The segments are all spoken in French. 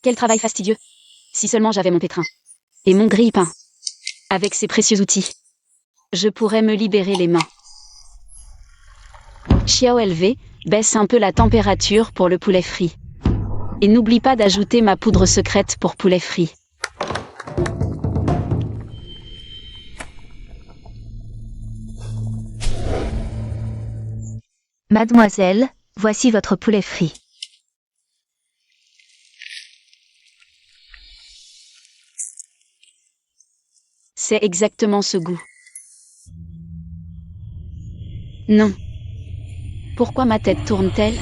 Quel travail fastidieux. Si seulement j'avais mon pétrin. Et mon grille-pain. Avec ces précieux outils. Je pourrais me libérer les mains. Xiao LV, baisse un peu la température pour le poulet frit. Et n'oublie pas d'ajouter ma poudre secrète pour poulet frit. Mademoiselle, voici votre poulet frit. C'est exactement ce goût. Non. Pourquoi ma tête tourne-t-elle?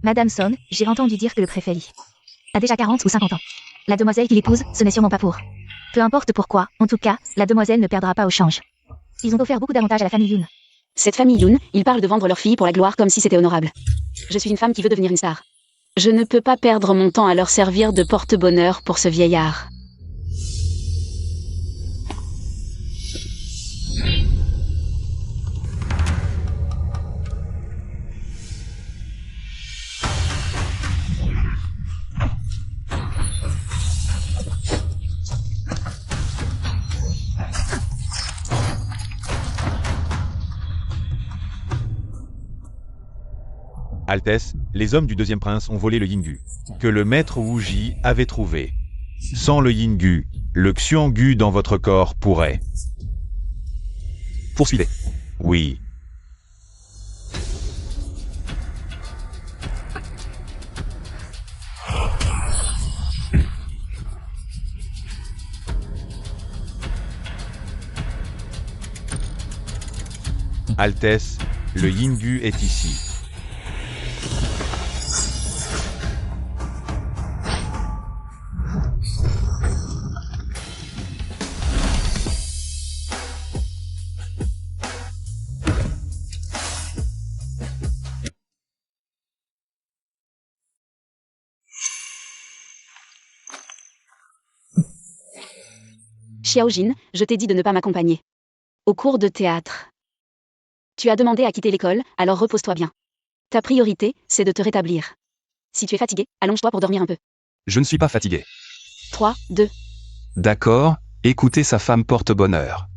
Madame Son, j'ai entendu dire que le préfet Li a déjà 40 ou 50 ans. La demoiselle qu'il épouse, ce n'est sûrement pas pour. Peu importe pourquoi, en tout cas, la demoiselle ne perdra pas au change. Ils ont offert beaucoup d'avantages à la famille Yun. Cette famille Yun, ils parlent de vendre leur fille pour la gloire comme si c'était honorable. Je suis une femme qui veut devenir une star. Je ne peux pas perdre mon temps à leur servir de porte-bonheur pour ce vieillard. Altesse, les hommes du deuxième prince ont volé le Yingu, que le maître Wuji avait trouvé. Sans le Yingu, le Xuangu dans votre corps pourrait... Poursuivez. Oui. Altesse, le Yingu est ici. Xiaojin, je t'ai dit de ne pas m'accompagner. Au cours de théâtre. Tu as demandé à quitter l'école, alors repose-toi bien. Ta priorité, c'est de te rétablir. Si tu es fatigué, allonge-toi pour dormir un peu. Je ne suis pas fatigué. 3, 2. D'accord, écoutez sa femme porte-bonheur.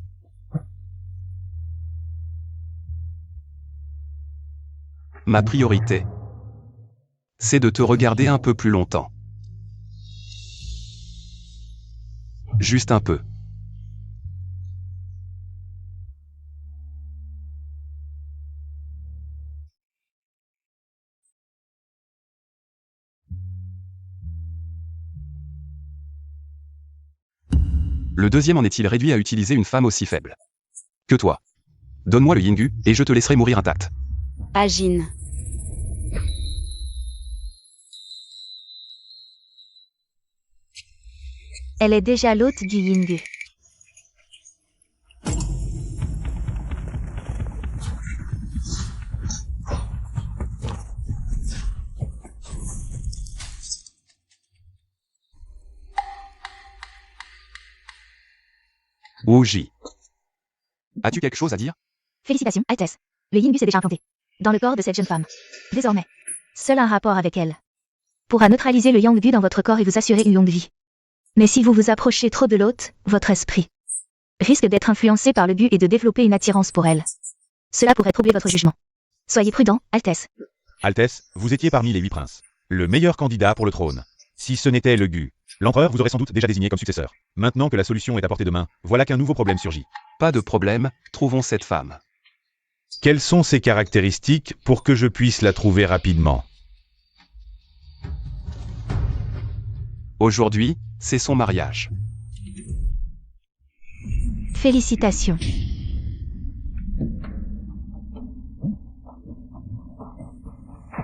Ma priorité, c'est de te regarder un peu plus longtemps. Juste un peu. Le deuxième en est-il réduit à utiliser une femme aussi faible que toi? Donne-moi le Yingu, et je te laisserai mourir intact. Ajin. Elle est déjà l'hôte du Yingu. Wuji. As-tu quelque chose à dire? Félicitations, Altesse. Le Yingu s'est déjà implanté dans le corps de cette jeune femme. Désormais, seul un rapport avec elle pourra neutraliser le Yanggu dans votre corps et vous assurer une longue vie. Mais si vous vous approchez trop de l'hôte, votre esprit risque d'être influencé par le but et de développer une attirance pour elle. Cela pourrait troubler votre jugement. Soyez prudent, Altesse. Altesse, vous étiez parmi les 8 princes. Le meilleur candidat pour le trône. Si ce n'était le Gu, l'empereur vous aurait sans doute déjà désigné comme successeur. Maintenant que la solution est à portée de main, voilà qu'un nouveau problème surgit. Pas de problème, trouvons cette femme. Quelles sont ses caractéristiques pour que je puisse la trouver rapidement? Aujourd'hui, c'est son mariage. Félicitations.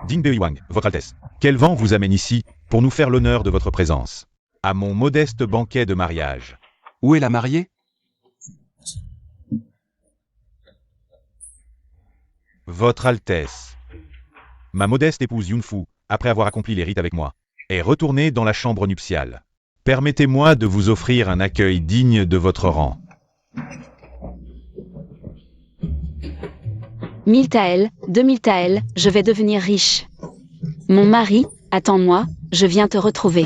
Ding Wang, Votre Altesse, quel vent vous amène ici, pour nous faire l'honneur de votre présence, à mon modeste banquet de mariage? Où est la mariée? Votre Altesse, ma modeste épouse Yunfu, après avoir accompli les rites avec moi, est retournée dans la chambre nuptiale. Permettez-moi de vous offrir un accueil digne de votre rang. 1000 taels, 2000 taels, je vais devenir riche. Mon mari, attends-moi, je viens te retrouver.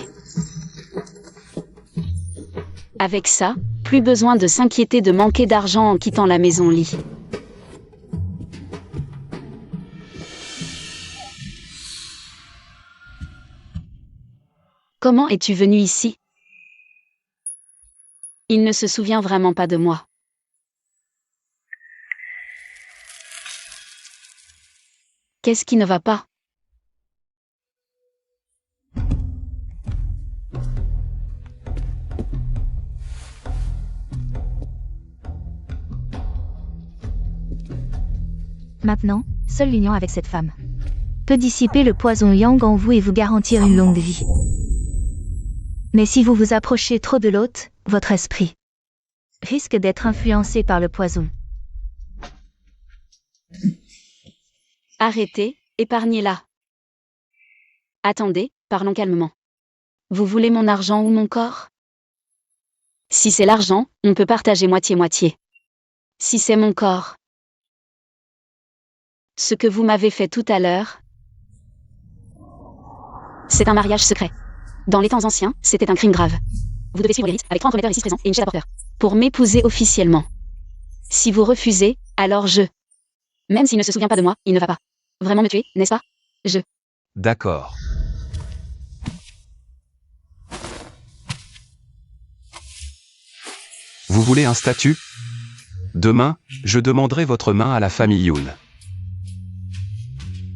Avec ça, plus besoin de s'inquiéter de manquer d'argent en quittant la maison Lee. Comment es-tu venu ici? Il ne se souvient vraiment pas de moi. Qu'est-ce qui ne va pas? Maintenant, seule l'union avec cette femme peut dissiper le poison yang en vous et vous garantir une longue vie. Mais si vous vous approchez trop de l'hôte, votre esprit risque d'être influencé par le poison. Arrêtez, épargnez-la. Attendez, parlons calmement. Vous voulez mon argent ou mon corps? Si c'est l'argent, on peut partager moitié-moitié. Si c'est mon corps, ce que vous m'avez fait tout à l'heure, c'est un mariage secret. Dans les temps anciens, c'était un crime grave. Vous devez suivre les rites avec 3 entremetteurs ici présents et une chaise à porteur pour m'épouser officiellement. Si vous refusez, alors je... Même s'il ne se souvient pas de moi, il ne va pas vraiment me tuer, n'est-ce pas? D'accord. Vous voulez un statut? Demain, je demanderai votre main à la famille Yoon.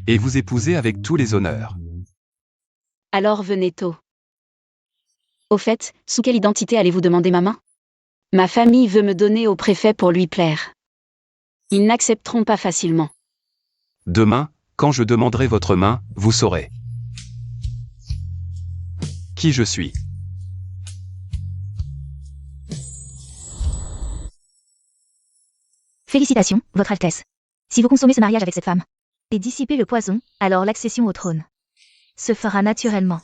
Et vous épouser avec tous les honneurs. Alors venez tôt. Au fait, sous quelle identité allez-vous demander ma main? Ma famille veut me donner au préfet pour lui plaire. Ils n'accepteront pas facilement. Demain, quand je demanderai votre main, vous saurez qui je suis. Félicitations, Votre Altesse. Si vous consommez ce mariage avec cette femme et dissipez le poison, alors l'accession au trône se fera naturellement.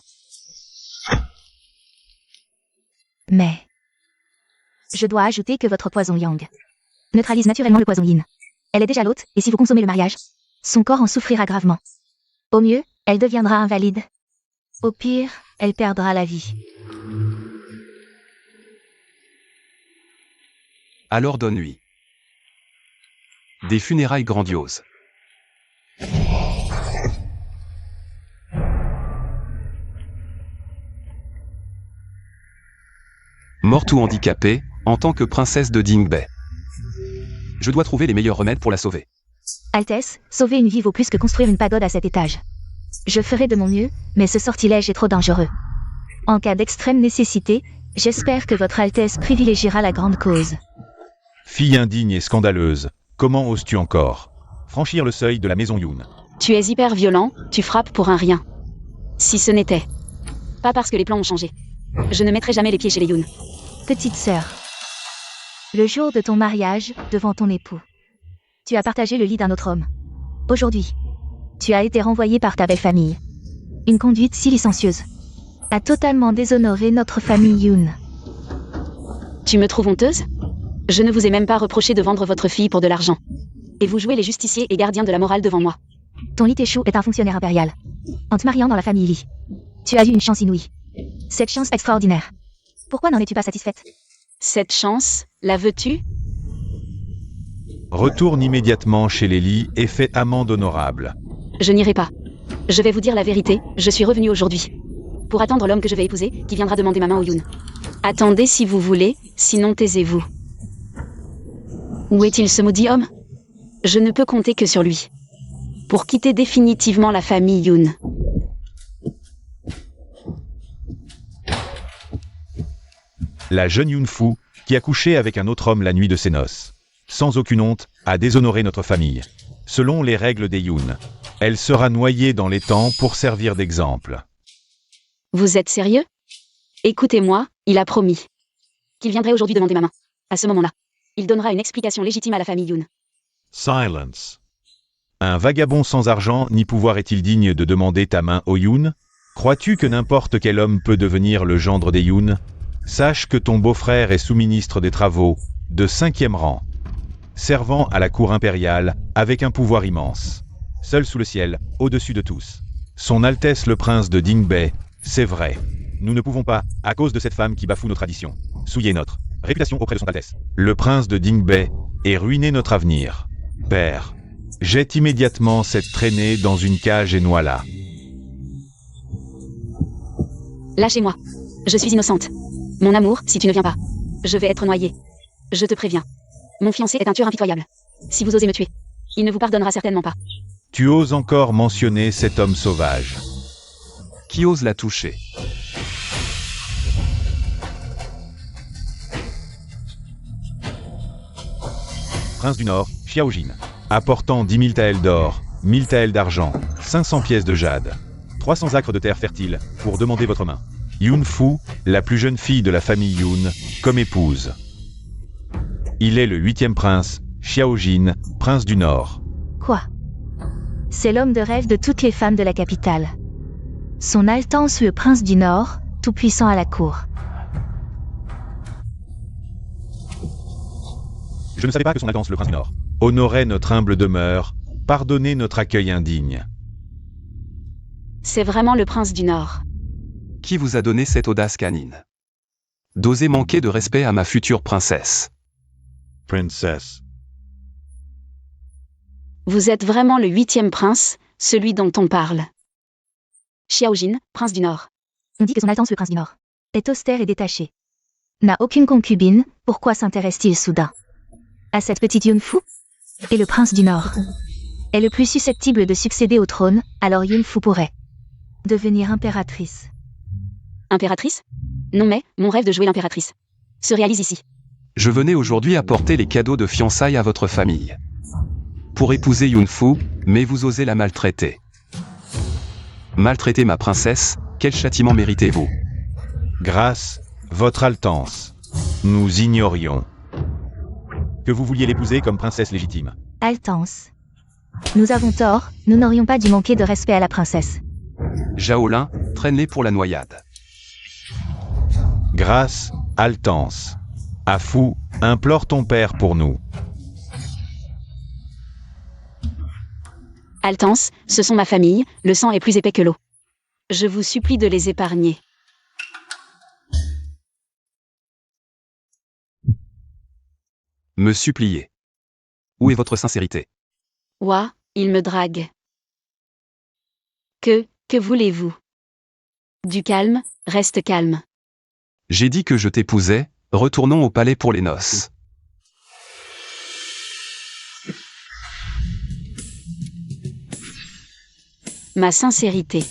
Mais je dois ajouter que votre poison yang neutralise naturellement le poison yin. Elle est déjà l'hôte, et si vous consommez le mariage, son corps en souffrira gravement. Au mieux, elle deviendra invalide. Au pire, elle perdra la vie. Alors donne nuit. Des funérailles grandioses. Morte ou handicapée, en tant que princesse de Dingbei. Je dois trouver les meilleurs remèdes pour la sauver. Altesse, sauver une vie vaut plus que construire une pagode à 7 étages. Je ferai de mon mieux, mais ce sortilège est trop dangereux. En cas d'extrême nécessité, j'espère que votre Altesse privilégiera la grande cause. Fille indigne et scandaleuse, comment oses-tu encore franchir le seuil de la maison Yoon? Tu es hyper violent, tu frappes pour un rien. Si ce n'était pas parce que les plans ont changé, je ne mettrai jamais les pieds chez les Yoon. Petite sœur, le jour de ton mariage, devant ton époux, tu as partagé le lit d'un autre homme. Aujourd'hui, tu as été renvoyé par ta belle famille. Une conduite si licencieuse a totalement déshonoré notre famille Yoon. Tu me trouves honteuse? Je ne vous ai même pas reproché de vendre votre fille pour de l'argent. Et vous jouez les justiciers et gardiens de la morale devant moi. Ton Lee Tae-shu est un fonctionnaire impérial. En te mariant dans la famille Lee, tu as eu une chance inouïe. Cette chance extraordinaire. Pourquoi n'en es-tu pas satisfaite? Cette chance, la veux-tu? Retourne immédiatement chez les Lee et fais amende honorable. Je n'irai pas. Je vais vous dire la vérité, je suis revenue aujourd'hui. Pour attendre l'homme que je vais épouser, qui viendra demander ma main au Yoon. Attendez si vous voulez, sinon taisez-vous. Où est-il ce maudit homme? Je ne peux compter que sur lui. Pour quitter définitivement la famille Yoon. La jeune Yoon-fu, qui a couché avec un autre homme la nuit de ses noces, sans aucune honte, a déshonoré notre famille. Selon les règles des Yoon, elle sera noyée dans l'étang pour servir d'exemple. Vous êtes sérieux? Écoutez-moi, il a promis qu'il viendrait aujourd'hui demander ma main. À ce moment-là, il donnera une explication légitime à la famille Yoon. Silence. Un vagabond sans argent ni pouvoir est-il digne de demander ta main au Yoon? Crois-tu que n'importe quel homme peut devenir le gendre des Yoon? Sache que ton beau-frère est sous-ministre des Travaux, de 5e rang. servant à la cour impériale, avec un pouvoir immense. Seul sous le ciel, au-dessus de tous. Son Altesse le prince de Dingbei, c'est vrai. Nous ne pouvons pas, à cause de cette femme qui bafoue nos traditions, souiller notre réputation auprès de son Altesse. Le prince de Dingbei, et ruiner notre avenir. Père, jette immédiatement cette traînée dans une cage et noie-la. Lâchez-moi. Je suis innocente. Mon amour, si tu ne viens pas, je vais être noyée. Je te préviens. Mon fiancé est un tueur impitoyable. Si vous osez me tuer, il ne vous pardonnera certainement pas. Tu oses encore mentionner cet homme sauvage. Qui ose la toucher? Prince du Nord, Xiaojin. Apportant 10 000 taels d'or, 1000 taels d'argent, 500 pièces de jade, 300 acres de terre fertile, pour demander votre main. Yun Fu, la plus jeune fille de la famille Yun, comme épouse. Il est le 8e prince, Xiaojin, prince du Nord. Quoi? C'est l'homme de rêve de toutes les femmes de la capitale. Son Altesse le prince du Nord, tout-puissant à la cour. Je ne savais pas que son Altesse le prince du Nord honorait notre humble demeure, pardonnez notre accueil indigne. C'est vraiment le prince du Nord. Qui vous a donné cette audace canine? D'oser manquer de respect à ma future princesse. Princess. Vous êtes vraiment le 8e prince, celui dont on parle. Xiaojin, prince du Nord. On dit que son Altesse le prince du Nord est austère et détaché. N'a aucune concubine, pourquoi s'intéresse-t-il soudain à cette petite Yun Fu? Et le prince du Nord est le plus susceptible de succéder au trône, alors Yun Fu pourrait devenir impératrice. Impératrice? Non mais, mon rêve de jouer l'impératrice se réalise ici. Je venais aujourd'hui apporter les cadeaux de fiançailles à votre famille. Pour épouser Yun Fu, mais vous osez la maltraiter. Maltraiter ma princesse, quel châtiment méritez-vous? Grâce, votre Altesse. Nous ignorions que vous vouliez l'épouser comme princesse légitime. Altesse. Nous avons tort, nous n'aurions pas dû manquer de respect à la princesse. Jaolin, traîne-les pour la noyade. Grâce, Altesse. Afu, implore ton père pour nous. Altesse, ce sont ma famille, le sang est plus épais que l'eau. Je vous supplie de les épargner. Me supplier. Où est votre sincérité? Ouah, il me drague. Que voulez-vous? Du calme, reste calme. J'ai dit que je t'épousais, retournons au palais pour les noces. Ma sincérité.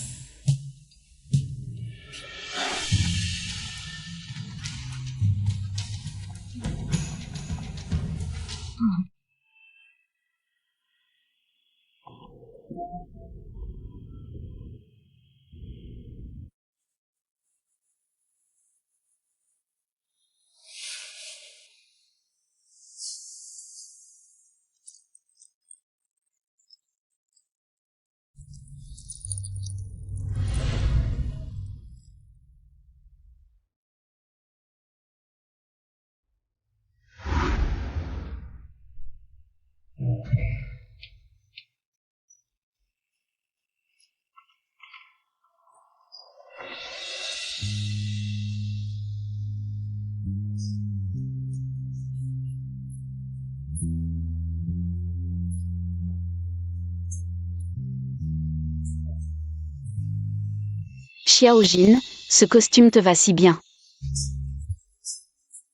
Xiaojin, ce costume te va si bien.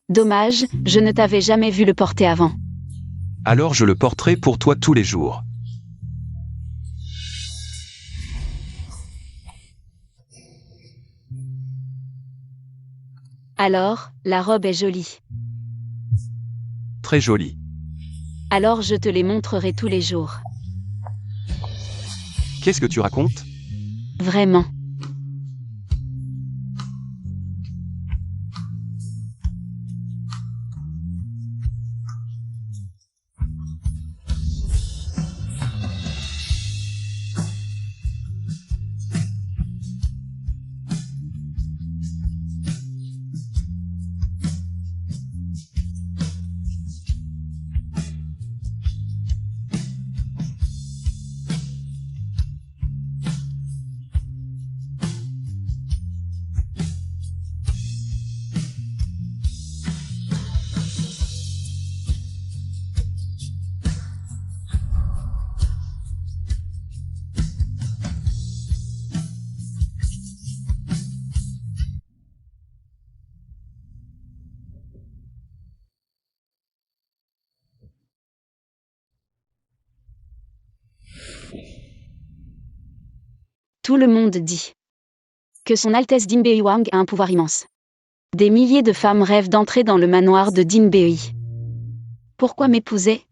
Dommage, je ne t'avais jamais vu le porter avant. Alors je le porterai pour toi tous les jours. Alors, la robe est jolie. Très joli. Alors je te les montrerai tous les jours. Qu'est-ce que tu racontes? Vraiment. Tout le monde dit que son Altesse Dinbei Wang a un pouvoir immense. Des milliers de femmes rêvent d'entrer dans le manoir de Dinbei. Pourquoi m'épouser?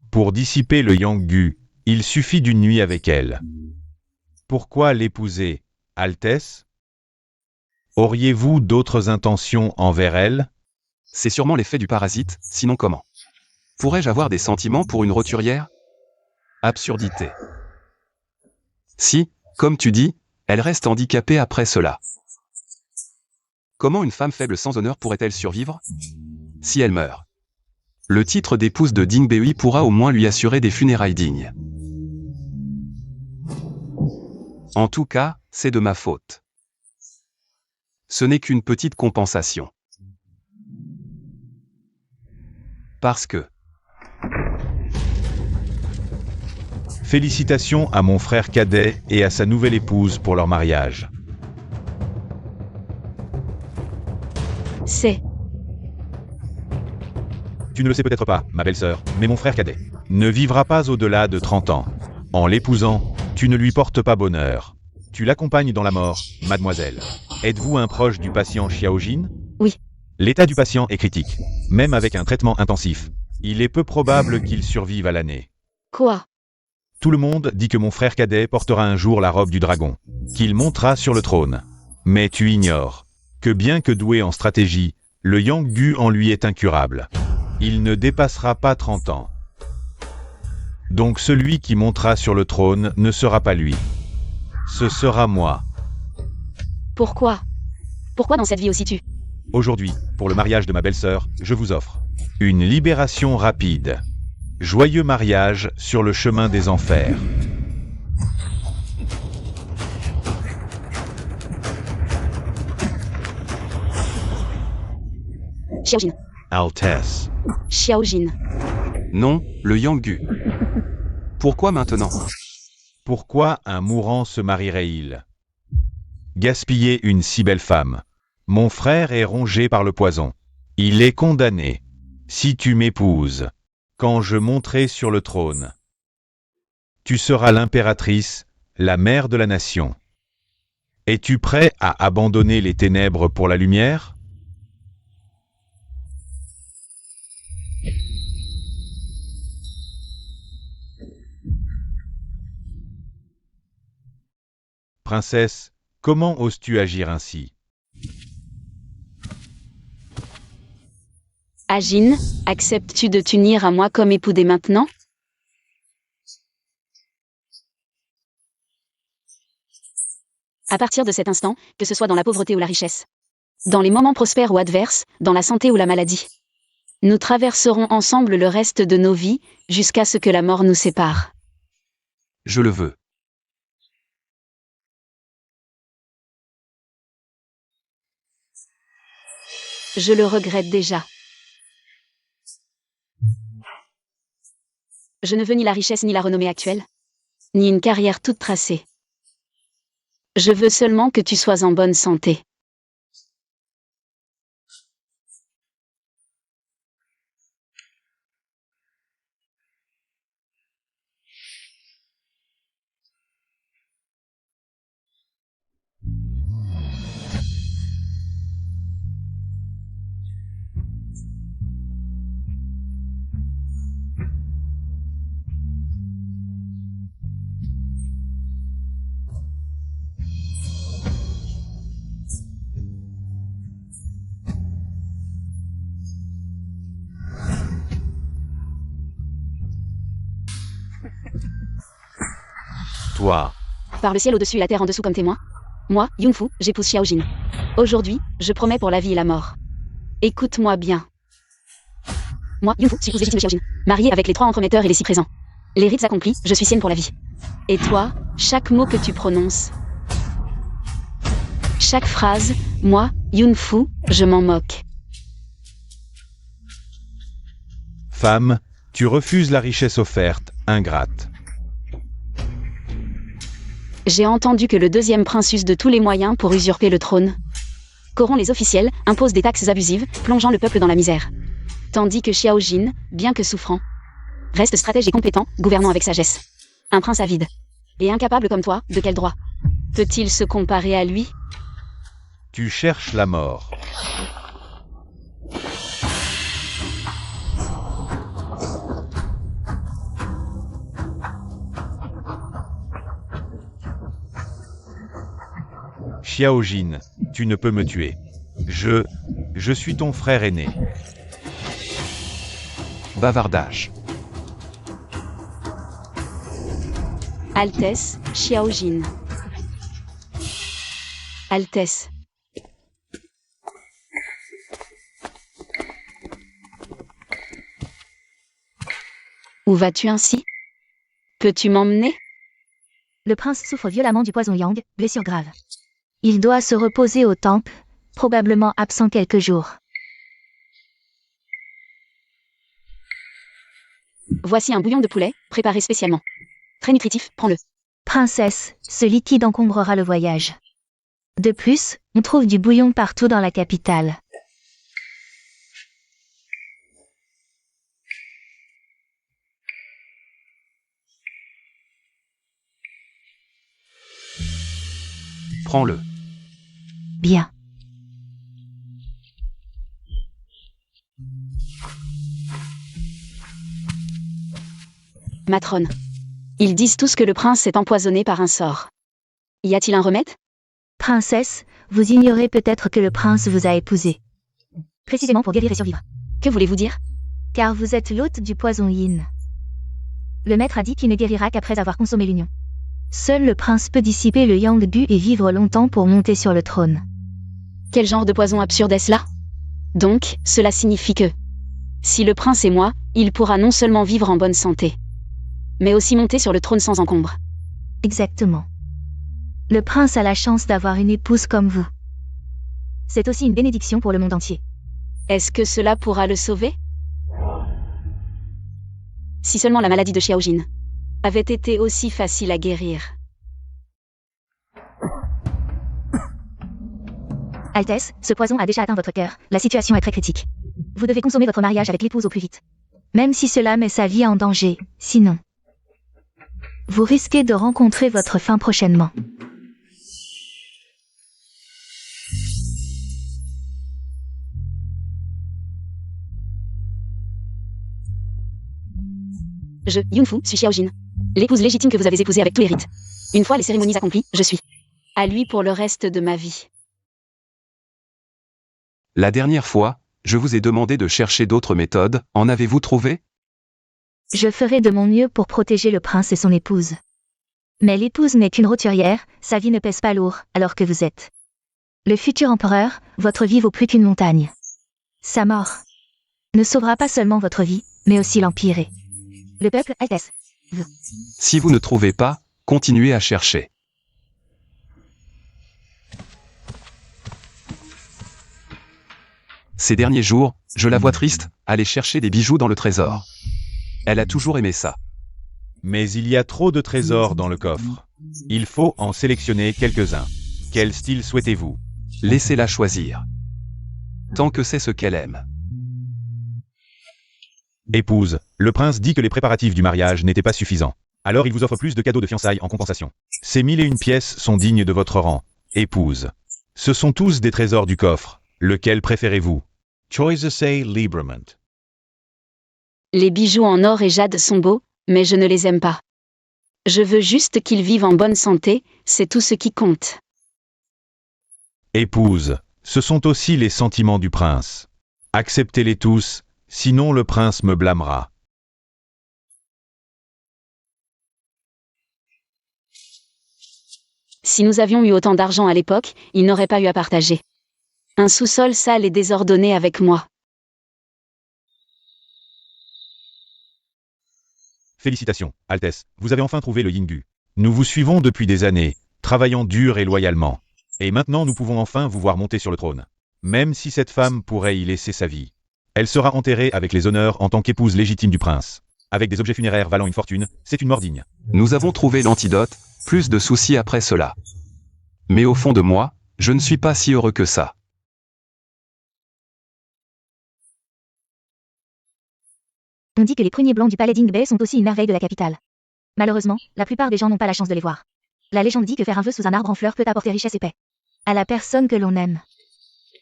Pour dissiper le Yanggu, il suffit d'une nuit avec elle. Pourquoi l'épouser, Altesse? Auriez-vous d'autres intentions envers elle? C'est sûrement l'effet du parasite, sinon comment? Pourrais-je avoir des sentiments pour une roturière? Absurdité. Si, comme tu dis, elle reste handicapée après cela. Comment une femme faible sans honneur pourrait-elle survivre? Si elle meurt, le titre d'épouse de Dinbei pourra au moins lui assurer des funérailles dignes. En tout cas, c'est de ma faute. Ce n'est qu'une petite compensation. Parce que... Félicitations à mon frère cadet et à sa nouvelle épouse pour leur mariage. C'est... Tu ne le sais peut-être pas, ma belle-sœur, mais mon frère cadet ne vivra pas au-delà de 30 ans. En l'épousant, tu ne lui portes pas bonheur. Tu l'accompagnes dans la mort, mademoiselle. Êtes-vous un proche du patient Xiaojin? Oui. L'état du patient est critique. Même avec un traitement intensif, il est peu probable qu'il survive à l'année. Quoi? Tout le monde dit que mon frère cadet portera un jour la robe du dragon, qu'il montera sur le trône. Mais tu ignores que bien que doué en stratégie, le Yanggu en lui est incurable. Il ne dépassera pas 30 ans. Donc celui qui montera sur le trône ne sera pas lui. Ce sera moi. Pourquoi? Pourquoi dans cette vie aussi tu? Aujourd'hui, pour le mariage de ma belle-sœur, je vous offre une libération rapide. Joyeux mariage sur le chemin des enfers. Xiaojin. Altesse. Xiaojin. Non, le Yanggu. Pourquoi maintenant? Pourquoi un mourant se marierait-il? Gaspiller une si belle femme. Mon frère est rongé par le poison. Il est condamné. Si tu m'épouses, quand je monterai sur le trône, tu seras l'impératrice, la mère de la nation. Es-tu prêt à abandonner les ténèbres pour la lumière? Princesse, comment oses-tu agir ainsi? Ajin, acceptes-tu de t'unir à moi comme époux dès maintenant? À partir de cet instant, que ce soit dans la pauvreté ou la richesse, dans les moments prospères ou adverses, dans la santé ou la maladie, nous traverserons ensemble le reste de nos vies, jusqu'à ce que la mort nous sépare. Je le veux. Je le regrette déjà. Je ne veux ni la richesse ni la renommée actuelle, ni une carrière toute tracée. Je veux seulement que tu sois en bonne santé. Toi, Par le ciel au-dessus et la terre en dessous comme témoin. Moi, Yunfu, j'épouse Xiaojin. Aujourd'hui, je promets pour la vie et la mort. Écoute-moi bien. Moi, Yunfu, j'épouse légitime Xiaojin. Mariée avec les 3 entremetteurs et les 6 présents. Les rites accomplis, je suis sienne pour la vie. Et toi, chaque mot que tu prononces, chaque phrase, moi, Yunfu, je m'en moque. femme, tu refuses la richesse offerte, ingrate. J'ai entendu que le deuxième prince use de tous les moyens pour usurper le trône. Corrompt les officiels, impose des taxes abusives, plongeant le peuple dans la misère. Tandis que Xiaojin, bien que souffrant, reste stratège et compétent, gouvernant avec sagesse. Un prince avide. Et incapable comme toi, de quel droit peut-il se comparer à lui? Tu cherches la mort. Xiaojin, tu ne peux me tuer. Je suis ton frère aîné. Bavardage. Altesse, Xiaojin. Altesse. Où vas-tu ainsi? Peux-tu m'emmener? Le prince souffre violemment du poison Yang, blessure grave. Il doit se reposer au temple, probablement absent quelques jours. Voici un bouillon de poulet, préparé spécialement. Très nutritif, prends-le. Princesse, ce liquide encombrera le voyage. De plus, on trouve du bouillon partout dans la capitale. Prends-le. Bien. Matrone. Ils disent tous que le prince est empoisonné par un sort. Y a-t-il un remède? Princesse, vous ignorez peut-être que le prince vous a épousée. Précisément pour guérir et survivre. Que voulez-vous dire? Car vous êtes l'hôte du poison Yin. Le maître a dit qu'il ne guérira qu'après avoir consommé l'union. Seul le prince peut dissiper le Yang Bu et vivre longtemps pour monter sur le trône. Quel genre de poison absurde est-ce là? Donc, cela signifie que, si le prince est moi, il pourra non seulement vivre en bonne santé, mais aussi monter sur le trône sans encombre. Exactement. Le prince a la chance d'avoir une épouse comme vous. C'est aussi une bénédiction pour le monde entier. Est-ce que cela pourra le sauver? Si seulement la maladie de Xiaojin avait été aussi facile à guérir. Altesse, ce poison a déjà atteint votre cœur, la situation est très critique. Vous devez consommer votre mariage avec l'épouse au plus vite. Même si cela met sa vie en danger, sinon, vous risquez de rencontrer votre fin prochainement. Je, Yunfu, suis Xiaojin. L'épouse légitime que vous avez épousée avec tous les rites. Une fois les cérémonies accomplies, je suis à lui pour le reste de ma vie. La dernière fois, je vous ai demandé de chercher d'autres méthodes, en avez-vous trouvé? Je ferai de mon mieux pour protéger le prince et son épouse. Mais l'épouse n'est qu'une roturière, sa vie ne pèse pas lourd, alors que vous êtes le futur empereur, votre vie vaut plus qu'une montagne. Sa mort ne sauvera pas seulement votre vie, mais aussi l'Empire et le peuple, Altesse. Si vous ne trouvez pas, continuez à chercher. Ces derniers jours, je la vois triste, aller chercher des bijoux dans le trésor. Elle a toujours aimé ça. Mais il y a trop de trésors dans le coffre. Il faut en sélectionner quelques-uns. Quel style souhaitez-vous? Laissez-la choisir. Tant que c'est ce qu'elle aime. Épouse, le prince dit que les préparatifs du mariage n'étaient pas suffisants. Alors il vous offre plus de cadeaux de fiançailles en compensation. Ces 1001 pièces sont dignes de votre rang. Épouse. Ce sont tous des trésors du coffre. Lequel préférez-vous? Choices librement. Les bijoux en or et jade sont beaux, mais je ne les aime pas. Je veux juste qu'ils vivent en bonne santé, c'est tout ce qui compte. Épouse, ce sont aussi les sentiments du prince. Acceptez-les tous, sinon le prince me blâmera. Si nous avions eu autant d'argent à l'époque, il n'aurait pas eu à partager. Un sous-sol sale et désordonné avec moi. Félicitations, Altesse, vous avez enfin trouvé le Yinggu. Nous vous suivons depuis des années, travaillant dur et loyalement. Et maintenant nous pouvons enfin vous voir monter sur le trône. Même si cette femme pourrait y laisser sa vie. Elle sera enterrée avec les honneurs en tant qu'épouse légitime du prince. Avec des objets funéraires valant une fortune, c'est une mort digne. Nous avons trouvé l'antidote, plus de soucis après cela. Mais au fond de moi, je ne suis pas si heureux que ça. On dit que les pruniers blancs du palais d'Ingbay sont aussi une merveille de la capitale. Malheureusement, la plupart des gens n'ont pas la chance de les voir. La légende dit que faire un vœu sous un arbre en fleurs peut apporter richesse et paix à la personne que l'on aime.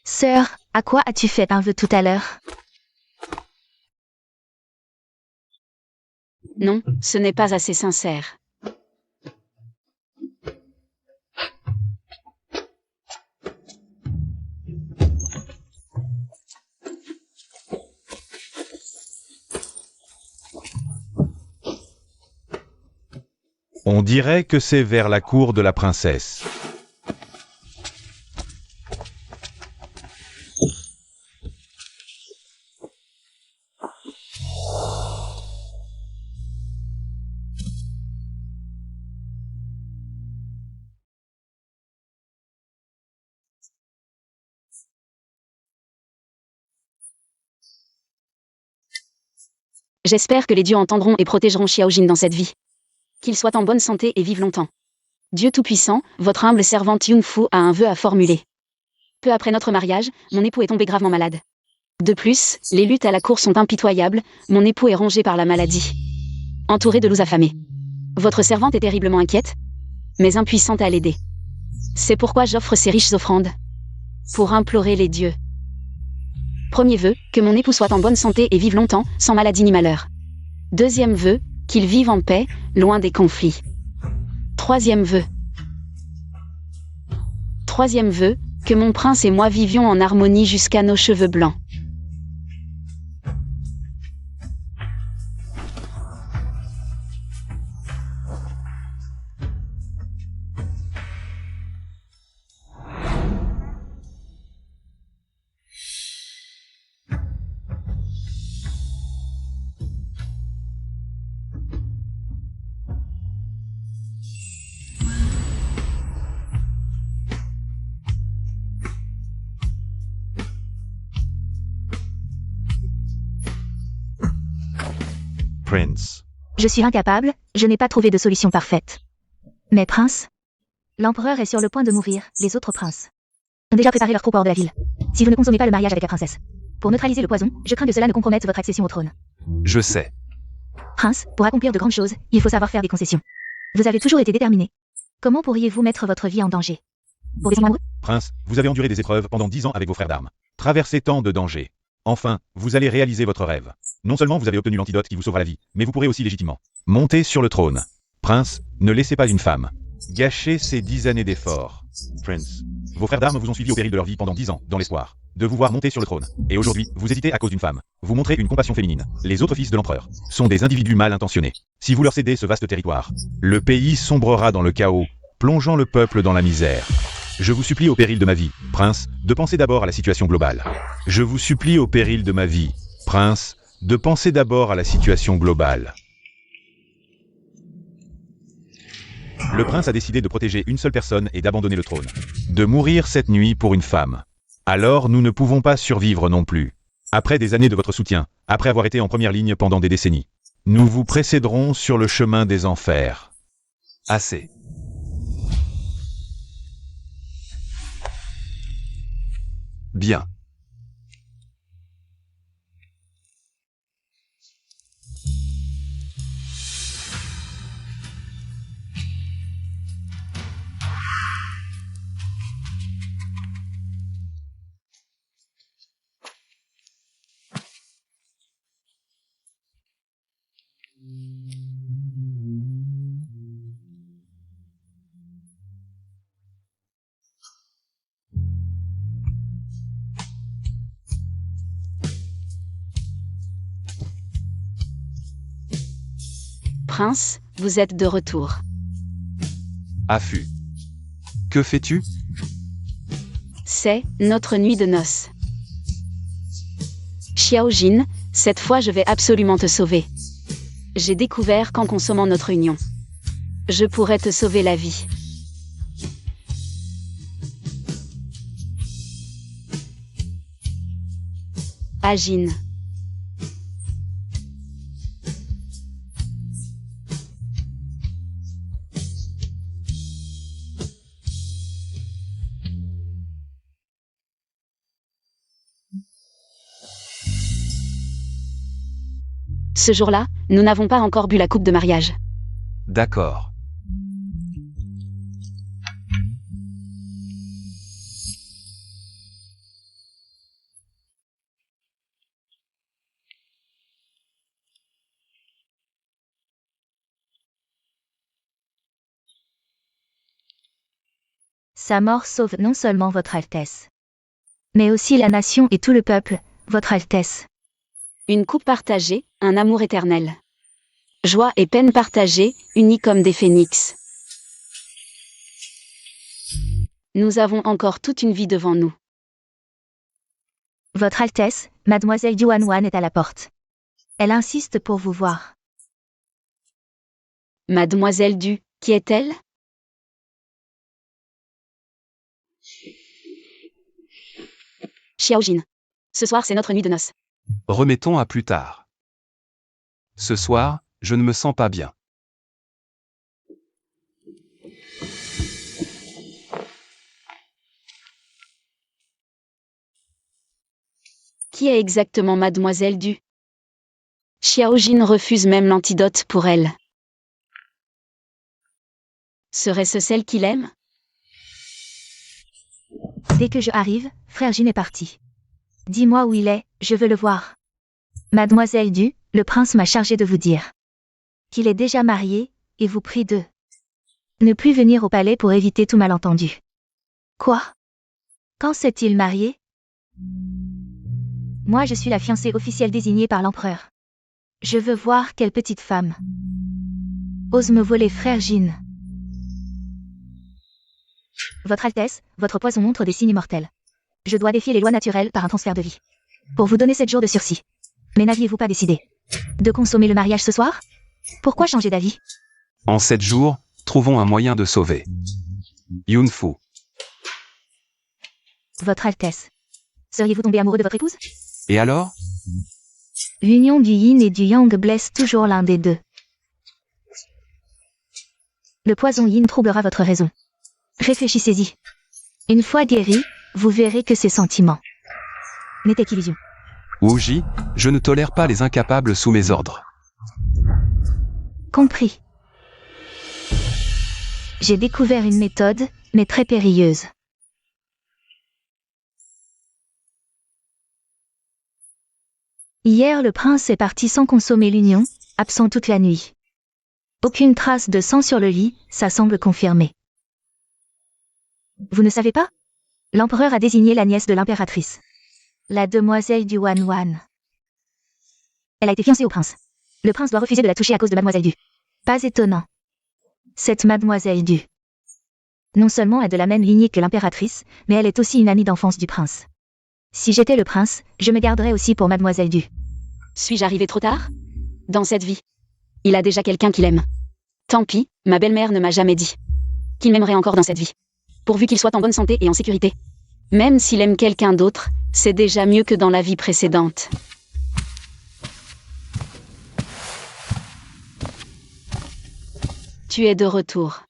Sœur, à quoi as-tu fait un vœu tout à l'heure? Non, ce n'est pas assez sincère. On dirait que c'est vers la cour de la princesse. J'espère que les dieux entendront et protégeront Xiaojin dans cette vie. Qu'il soit en bonne santé et vive longtemps. Dieu Tout-Puissant, votre humble servante Yunfu a un vœu à formuler. Peu après notre mariage, mon époux est tombé gravement malade. De plus, les luttes à la cour sont impitoyables, mon époux est rongé par la maladie. Entouré de loups affamés. Votre servante est terriblement inquiète, mais impuissante à l'aider. C'est pourquoi j'offre ces riches offrandes. Pour implorer les dieux. Premier vœu, que mon époux soit en bonne santé et vive longtemps, sans maladie ni malheur. Deuxième vœu, qu'il vive en paix, loin des conflits. Troisième vœu. Troisième vœu, que mon prince et moi vivions en harmonie jusqu'à nos cheveux blancs. Prince. Je suis incapable, je n'ai pas trouvé de solution parfaite. Mais prince, l'empereur est sur le point de mourir, les autres princes ont déjà préparé leur troupe hors de la ville. Si vous ne consommez pas le mariage avec la princesse, pour neutraliser le poison, je crains que cela ne compromette votre accession au trône. Je sais. Prince, pour accomplir de grandes choses, il faut savoir faire des concessions. Vous avez toujours été déterminé. Comment pourriez-vous mettre votre vie en danger? Pour des amoureux? Prince, vous avez enduré des épreuves pendant 10 ans avec vos frères d'armes. Traversé tant de dangers. Enfin, vous allez réaliser votre rêve. Non seulement vous avez obtenu l'antidote qui vous sauvera la vie, mais vous pourrez aussi légitimement monter sur le trône. Prince, ne laissez pas une femme gâcher ces 10 années d'efforts. Prince, vos frères d'armes vous ont suivi au péril de leur vie pendant 10 ans, dans l'espoir de vous voir monter sur le trône. Et aujourd'hui, vous hésitez à cause d'une femme. Vous montrez une compassion féminine. Les autres fils de l'empereur sont des individus mal intentionnés. Si vous leur cédez ce vaste territoire, le pays sombrera dans le chaos, plongeant le peuple dans la misère. Je vous supplie au péril de ma vie, prince, de penser d'abord à la situation globale. Je vous supplie au péril de ma vie, prince, de penser d'abord à la situation globale. Le prince a décidé de protéger une seule personne et d'abandonner le trône. De mourir cette nuit pour une femme. Alors nous ne pouvons pas survivre non plus. Après des années de votre soutien, après avoir été en première ligne pendant des décennies, nous vous précéderons sur le chemin des enfers. Assez. Bien. Prince, vous êtes de retour. Affût. Que fais-tu? C'est notre nuit de noces. Xiaojin, cette fois je vais absolument te sauver. J'ai découvert qu'en consommant notre union, je pourrais te sauver la vie. Ajin. Ce jour-là, nous n'avons pas encore bu la coupe de mariage. D'accord. Sa mort sauve non seulement votre Altesse, mais aussi la nation et tout le peuple, votre Altesse. Une coupe partagée, un amour éternel. Joie et peine partagées, unis comme des phénix. Nous avons encore toute une vie devant nous. Votre Altesse, Mademoiselle Yuan est à la porte. Elle insiste pour vous voir. Mademoiselle Du, qui est-elle? Xiaojin. Ce soir, c'est notre nuit de noces. Remettons à plus tard. Ce soir, je ne me sens pas bien. Qui est exactement Mademoiselle Du? Xiaojin refuse même l'antidote pour elle. Serait-ce celle qu'il aime? Dès que je arrive, frère Jin est parti. Dis-moi où il est, je veux le voir. Mademoiselle Du, le prince m'a chargé de vous dire qu'il est déjà marié, et vous prie de ne plus venir au palais pour éviter tout malentendu. Quoi? Quand s'est-il marié? Moi je suis la fiancée officielle désignée par l'empereur. Je veux voir quelle petite femme ose me voler frère Jin. Votre Altesse, votre poison montre des signes immortels. Je dois défier les lois naturelles par un transfert de vie. Pour vous donner 7 jours de sursis. Mais n'aviez-vous pas décidé de consommer le mariage ce soir? Pourquoi changer d'avis? En 7 jours, trouvons un moyen de sauver Yunfu. Votre Altesse, seriez-vous tombé amoureux de votre épouse? Et alors? L'union du yin et du yang blesse toujours l'un des deux. Le poison yin troublera votre raison. Réfléchissez-y. Une fois guéri, vous verrez que ces sentiments n'étaient qu'illusions. Wuji, je ne tolère pas les incapables sous mes ordres. Compris. J'ai découvert une méthode, mais très périlleuse. Hier, le prince est parti sans consommer l'union, absent toute la nuit. Aucune trace de sang sur le lit, ça semble confirmé. Vous ne savez pas? L'empereur a désigné la nièce de l'impératrice. La demoiselle du Wan. Elle a été fiancée au prince. Le prince doit refuser de la toucher à cause de Mademoiselle Du. Pas étonnant. Cette Mademoiselle Du non seulement est de la même lignée que l'impératrice, mais elle est aussi une amie d'enfance du prince. Si j'étais le prince, je me garderais aussi pour Mademoiselle Du. Suis-je arrivé trop tard? Dans cette vie. Il a déjà quelqu'un qu'il aime. Tant pis, ma belle-mère ne m'a jamais dit qu'il m'aimerait encore dans cette vie. Pourvu qu'il soit en bonne santé et en sécurité. Même s'il aime quelqu'un d'autre, c'est déjà mieux que dans la vie précédente. Tu es de retour.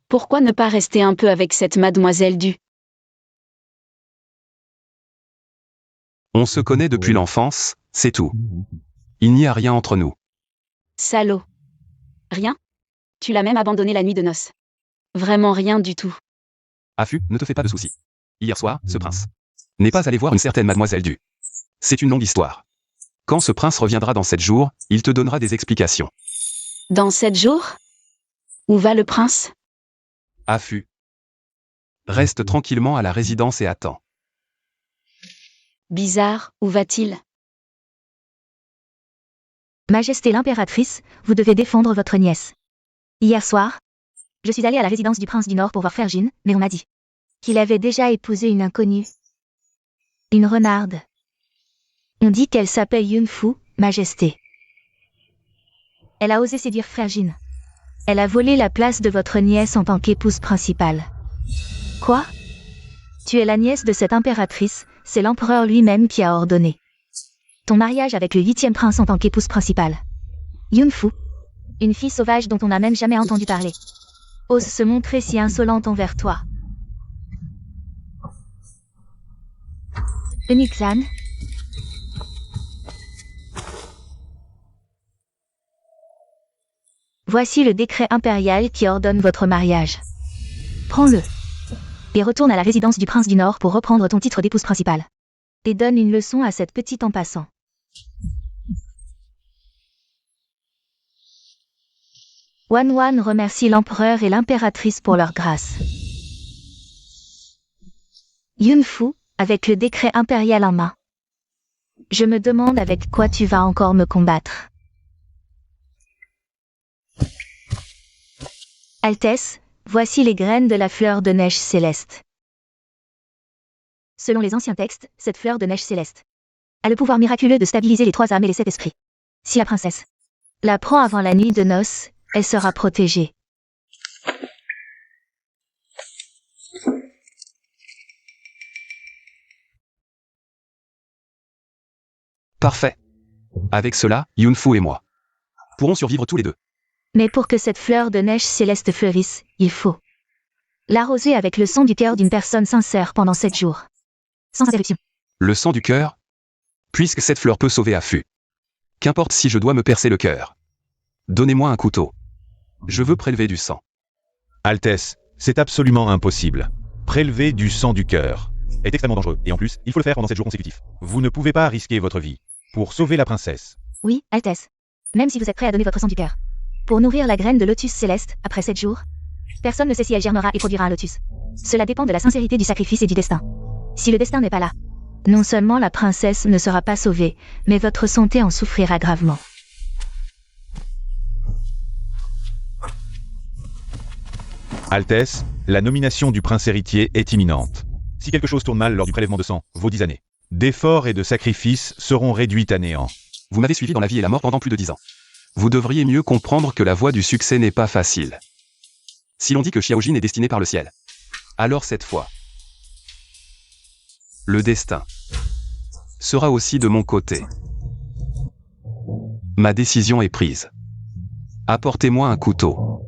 Pourquoi ne pas rester un peu avec cette Mademoiselle Du? On se connaît depuis l'enfance, c'est tout. Il n'y a rien entre nous. Salaud. Rien? Tu l'as même abandonné la nuit de noces. Vraiment rien du tout. Affu, ne te fais pas de soucis. Hier soir, ce prince n'est pas allé voir une certaine Mademoiselle Du. C'est une longue histoire. Quand ce prince reviendra dans 7 jours, il te donnera des explications. Dans 7 jours? Où va le prince? Affu. Reste tranquillement à la résidence et attends. Bizarre, où va-t-il? Majesté l'impératrice, vous devez défendre votre nièce. Hier soir, je suis allée à la résidence du prince du Nord pour voir frère Jin, mais on m'a dit qu'il avait déjà épousé une inconnue. Une renarde. On dit qu'elle s'appelle Yunfu, Majesté. Elle a osé séduire frère Jin. Elle a volé la place de votre nièce en tant qu'épouse principale. Quoi? Tu es la nièce de cette impératrice, c'est l'empereur lui-même qui a ordonné ton mariage avec le 8e prince en tant qu'épouse principale. Yunfu, une fille sauvage dont on n'a même jamais entendu parler, ose se montrer si insolente envers toi. Eunuque Zan, Voici le décret impérial qui ordonne votre mariage. Prends-le. Et retourne à la résidence du prince du Nord pour reprendre ton titre d'épouse principale. Et donne une leçon à cette petite en passant. Wan remercie l'empereur et l'impératrice pour leur grâce. Yunfu, avec le décret impérial en main. Je me demande avec quoi tu vas encore me combattre. Altesse, voici les graines de la fleur de neige céleste. Selon les anciens textes, cette fleur de neige céleste a le pouvoir miraculeux de stabiliser les 3 âmes et les 7 esprits. Si la princesse la prend avant la nuit de noces, elle sera protégée. Parfait. Avec cela, Yunfu et moi pourrons survivre tous les deux. Mais pour que cette fleur de neige céleste fleurisse, il faut l'arroser avec le sang du cœur d'une personne sincère pendant 7 jours. Sans interruption. Le sang du cœur? Puisque cette fleur peut sauver Afu. Qu'importe si je dois me percer le cœur. Donnez-moi un couteau. Je veux prélever du sang. Altesse, c'est absolument impossible. Prélever du sang du cœur est extrêmement dangereux, et en plus, il faut le faire pendant 7 jours consécutifs. Vous ne pouvez pas risquer votre vie pour sauver la princesse. Oui, Altesse. Même si vous êtes prêt à donner votre sang du cœur. Pour nourrir la graine de lotus céleste, après 7 jours, personne ne sait si elle germera et produira un lotus. Cela dépend de la sincérité du sacrifice et du destin. Si le destin n'est pas là, non seulement la princesse ne sera pas sauvée, mais votre santé en souffrira gravement. Altesse, la nomination du prince héritier est imminente. Si quelque chose tourne mal lors du prélèvement de sang, vos 10 années d'efforts et de sacrifices seront réduites à néant. Vous m'avez suivi dans la vie et la mort pendant plus de 10 ans. Vous devriez mieux comprendre que la voie du succès n'est pas facile. Si l'on dit que Xiaojin est destiné par le ciel, alors cette fois, le destin sera aussi de mon côté. Ma décision est prise. Apportez-moi un couteau.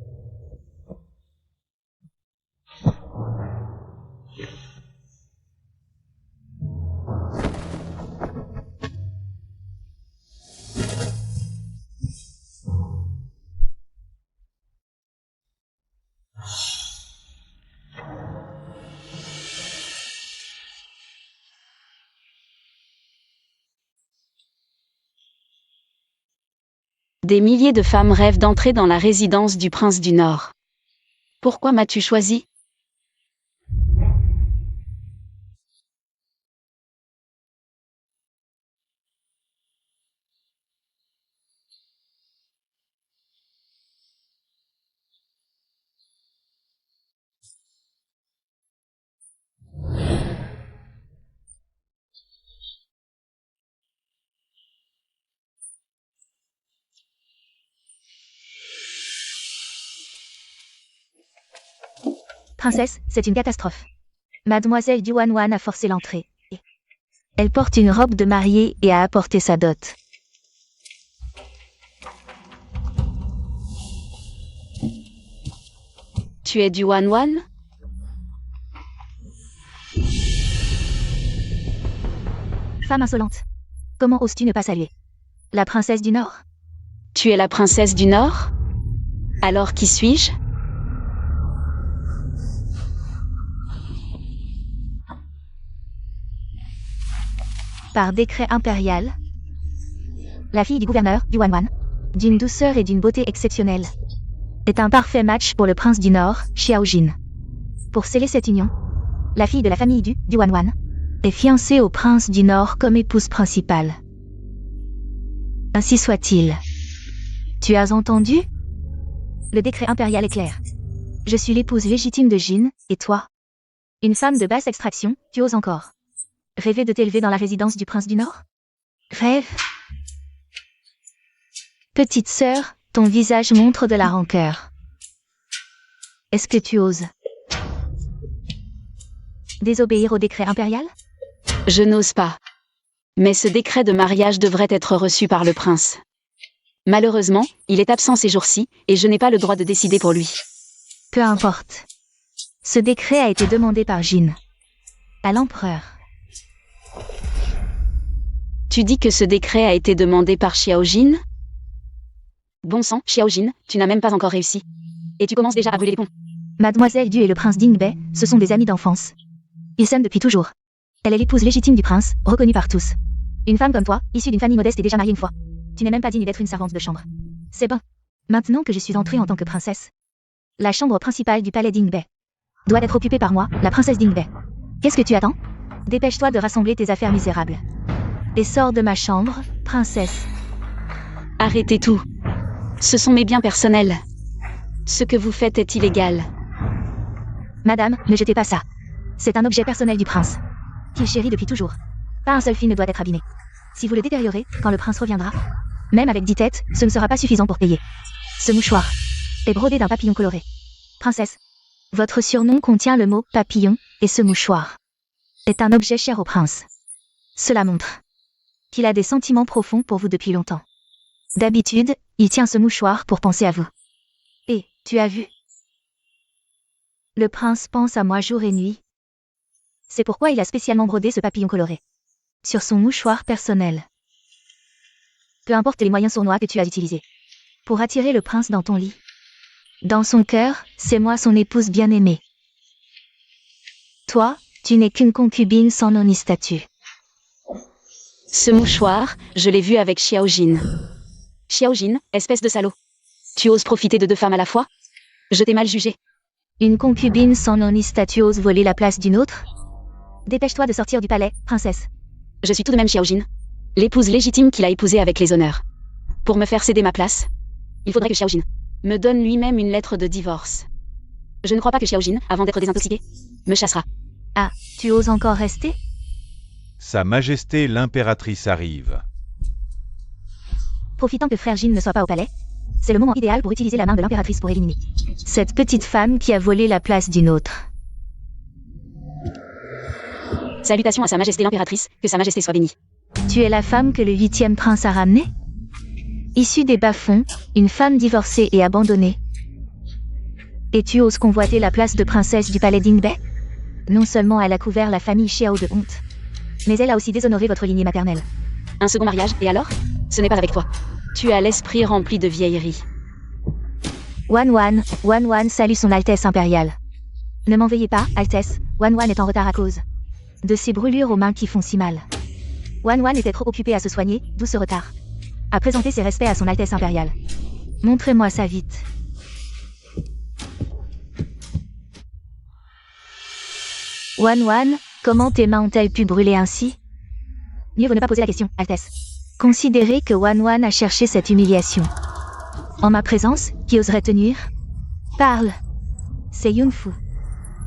Des milliers de femmes rêvent d'entrer dans la résidence du prince du Nord. Pourquoi m'as-tu choisi? Princesse, c'est une catastrophe. Mademoiselle Yuan a forcé l'entrée. Elle porte une robe de mariée et a apporté sa dot. Tu es du Wan? Femme insolente. Comment oses-tu ne pas saluer la princesse du Nord? Tu es la princesse du Nord? Alors qui suis-je? Par décret impérial, la fille du gouverneur, Yuan, d'une douceur et d'une beauté exceptionnelle, est un parfait match pour le prince du Nord, Xiaojin. Pour sceller cette union, la fille de la famille du Yuan est fiancée au prince du Nord comme épouse principale. Ainsi soit-il. Tu as entendu? Le décret impérial est clair. Je suis l'épouse légitime de Jin, et toi? Une femme de basse extraction, tu oses encore rêver de t'élever dans la résidence du prince du Nord? Rêve. Petite sœur, ton visage montre de la rancœur. Est-ce que tu oses désobéir au décret impérial? Je n'ose pas. Mais ce décret de mariage devrait être reçu par le prince. Malheureusement, il est absent ces jours-ci, et je n'ai pas le droit de décider pour lui. Peu importe. Ce décret a été demandé par Jin à l'empereur. Tu dis que ce décret a été demandé par Xiaojin? Bon sang, Xiaojin, tu n'as même pas encore réussi. Et tu commences déjà à brûler les ponts. Mademoiselle Du et le prince Dingbei, ce sont des amis d'enfance. Ils s'aiment depuis toujours. Elle est l'épouse légitime du prince, reconnue par tous. Une femme comme toi, issue d'une famille modeste et déjà mariée une fois. Tu n'es même pas digne d'être une servante de chambre. C'est bon. Maintenant que je suis entrée en tant que princesse, la chambre principale du palais Dingbei doit être occupée par moi, la princesse Dingbei. Qu'est-ce que tu attends? Dépêche-toi de rassembler tes affaires misérables. Et sors de ma chambre, princesse. Arrêtez tout. Ce sont mes biens personnels. Ce que vous faites est illégal. Madame, ne jetez pas ça. C'est un objet personnel du prince, qu'il chérit depuis toujours. Pas un seul fil ne doit être abîmé. Si vous le détériorez, quand le prince reviendra, même avec 10 têtes, ce ne sera pas suffisant pour payer. Ce mouchoir est brodé d'un papillon coloré. Princesse, votre surnom contient le mot papillon, et ce mouchoir est un objet cher au prince. Cela montre qu'il a des sentiments profonds pour vous depuis longtemps. D'habitude, il tient ce mouchoir pour penser à vous. Et, tu as vu? Le prince pense à moi jour et nuit. C'est pourquoi il a spécialement brodé ce papillon coloré sur son mouchoir personnel. Peu importe les moyens sournois que tu as utilisés pour attirer le prince dans ton lit. Dans son cœur, c'est moi son épouse bien-aimée. Toi, tu n'es qu'une concubine sans nom ni statut. Ce mouchoir, je l'ai vu avec Xiaojin. Xiaojin, espèce de salaud. Tu oses profiter de 2 femmes à la fois? Je t'ai mal jugé. Une concubine sans nom ni statut ose voler la place d'une autre? Dépêche-toi de sortir du palais, princesse. Je suis tout de même Xiaojin, l'épouse légitime qu'il a épousée avec les honneurs. Pour me faire céder ma place, il faudrait que Xiaojin me donne lui-même une lettre de divorce. Je ne crois pas que Xiaojin, avant d'être désintoxiqué, me chassera. Ah, tu oses encore rester? Sa Majesté l'impératrice arrive. Profitant que frère Jin ne soit pas au palais, c'est le moment idéal pour utiliser la main de l'impératrice pour éliminer cette petite femme qui a volé la place d'une autre. Salutations à Sa Majesté l'impératrice, que Sa Majesté soit bénie. Tu es la femme que le 8e prince a ramenée? Issue des bas-fonds, une femme divorcée et abandonnée. Et tu oses convoiter la place de princesse du palais Dingbei? Non seulement elle a couvert la famille Xiao de honte, mais elle a aussi déshonoré votre lignée maternelle. Un second mariage, et alors? Ce n'est pas avec toi. Tu as l'esprit rempli de vieillerie. Wan Wan salue son Altesse impériale. Ne m'en veuillez pas, Altesse, Wan est en retard à cause de ces brûlures aux mains qui font si mal. Wan était trop occupé à se soigner, d'où ce retard. À présenter ses respects à son Altesse impériale. Montrez-moi ça vite. Wan, comment tes mains ont-elles pu brûler ainsi? Mieux vaut ne pas poser la question, Altesse. Considérez que Wan a cherché cette humiliation. En ma présence, qui oserait tenir? Parle. C'est Yunfu.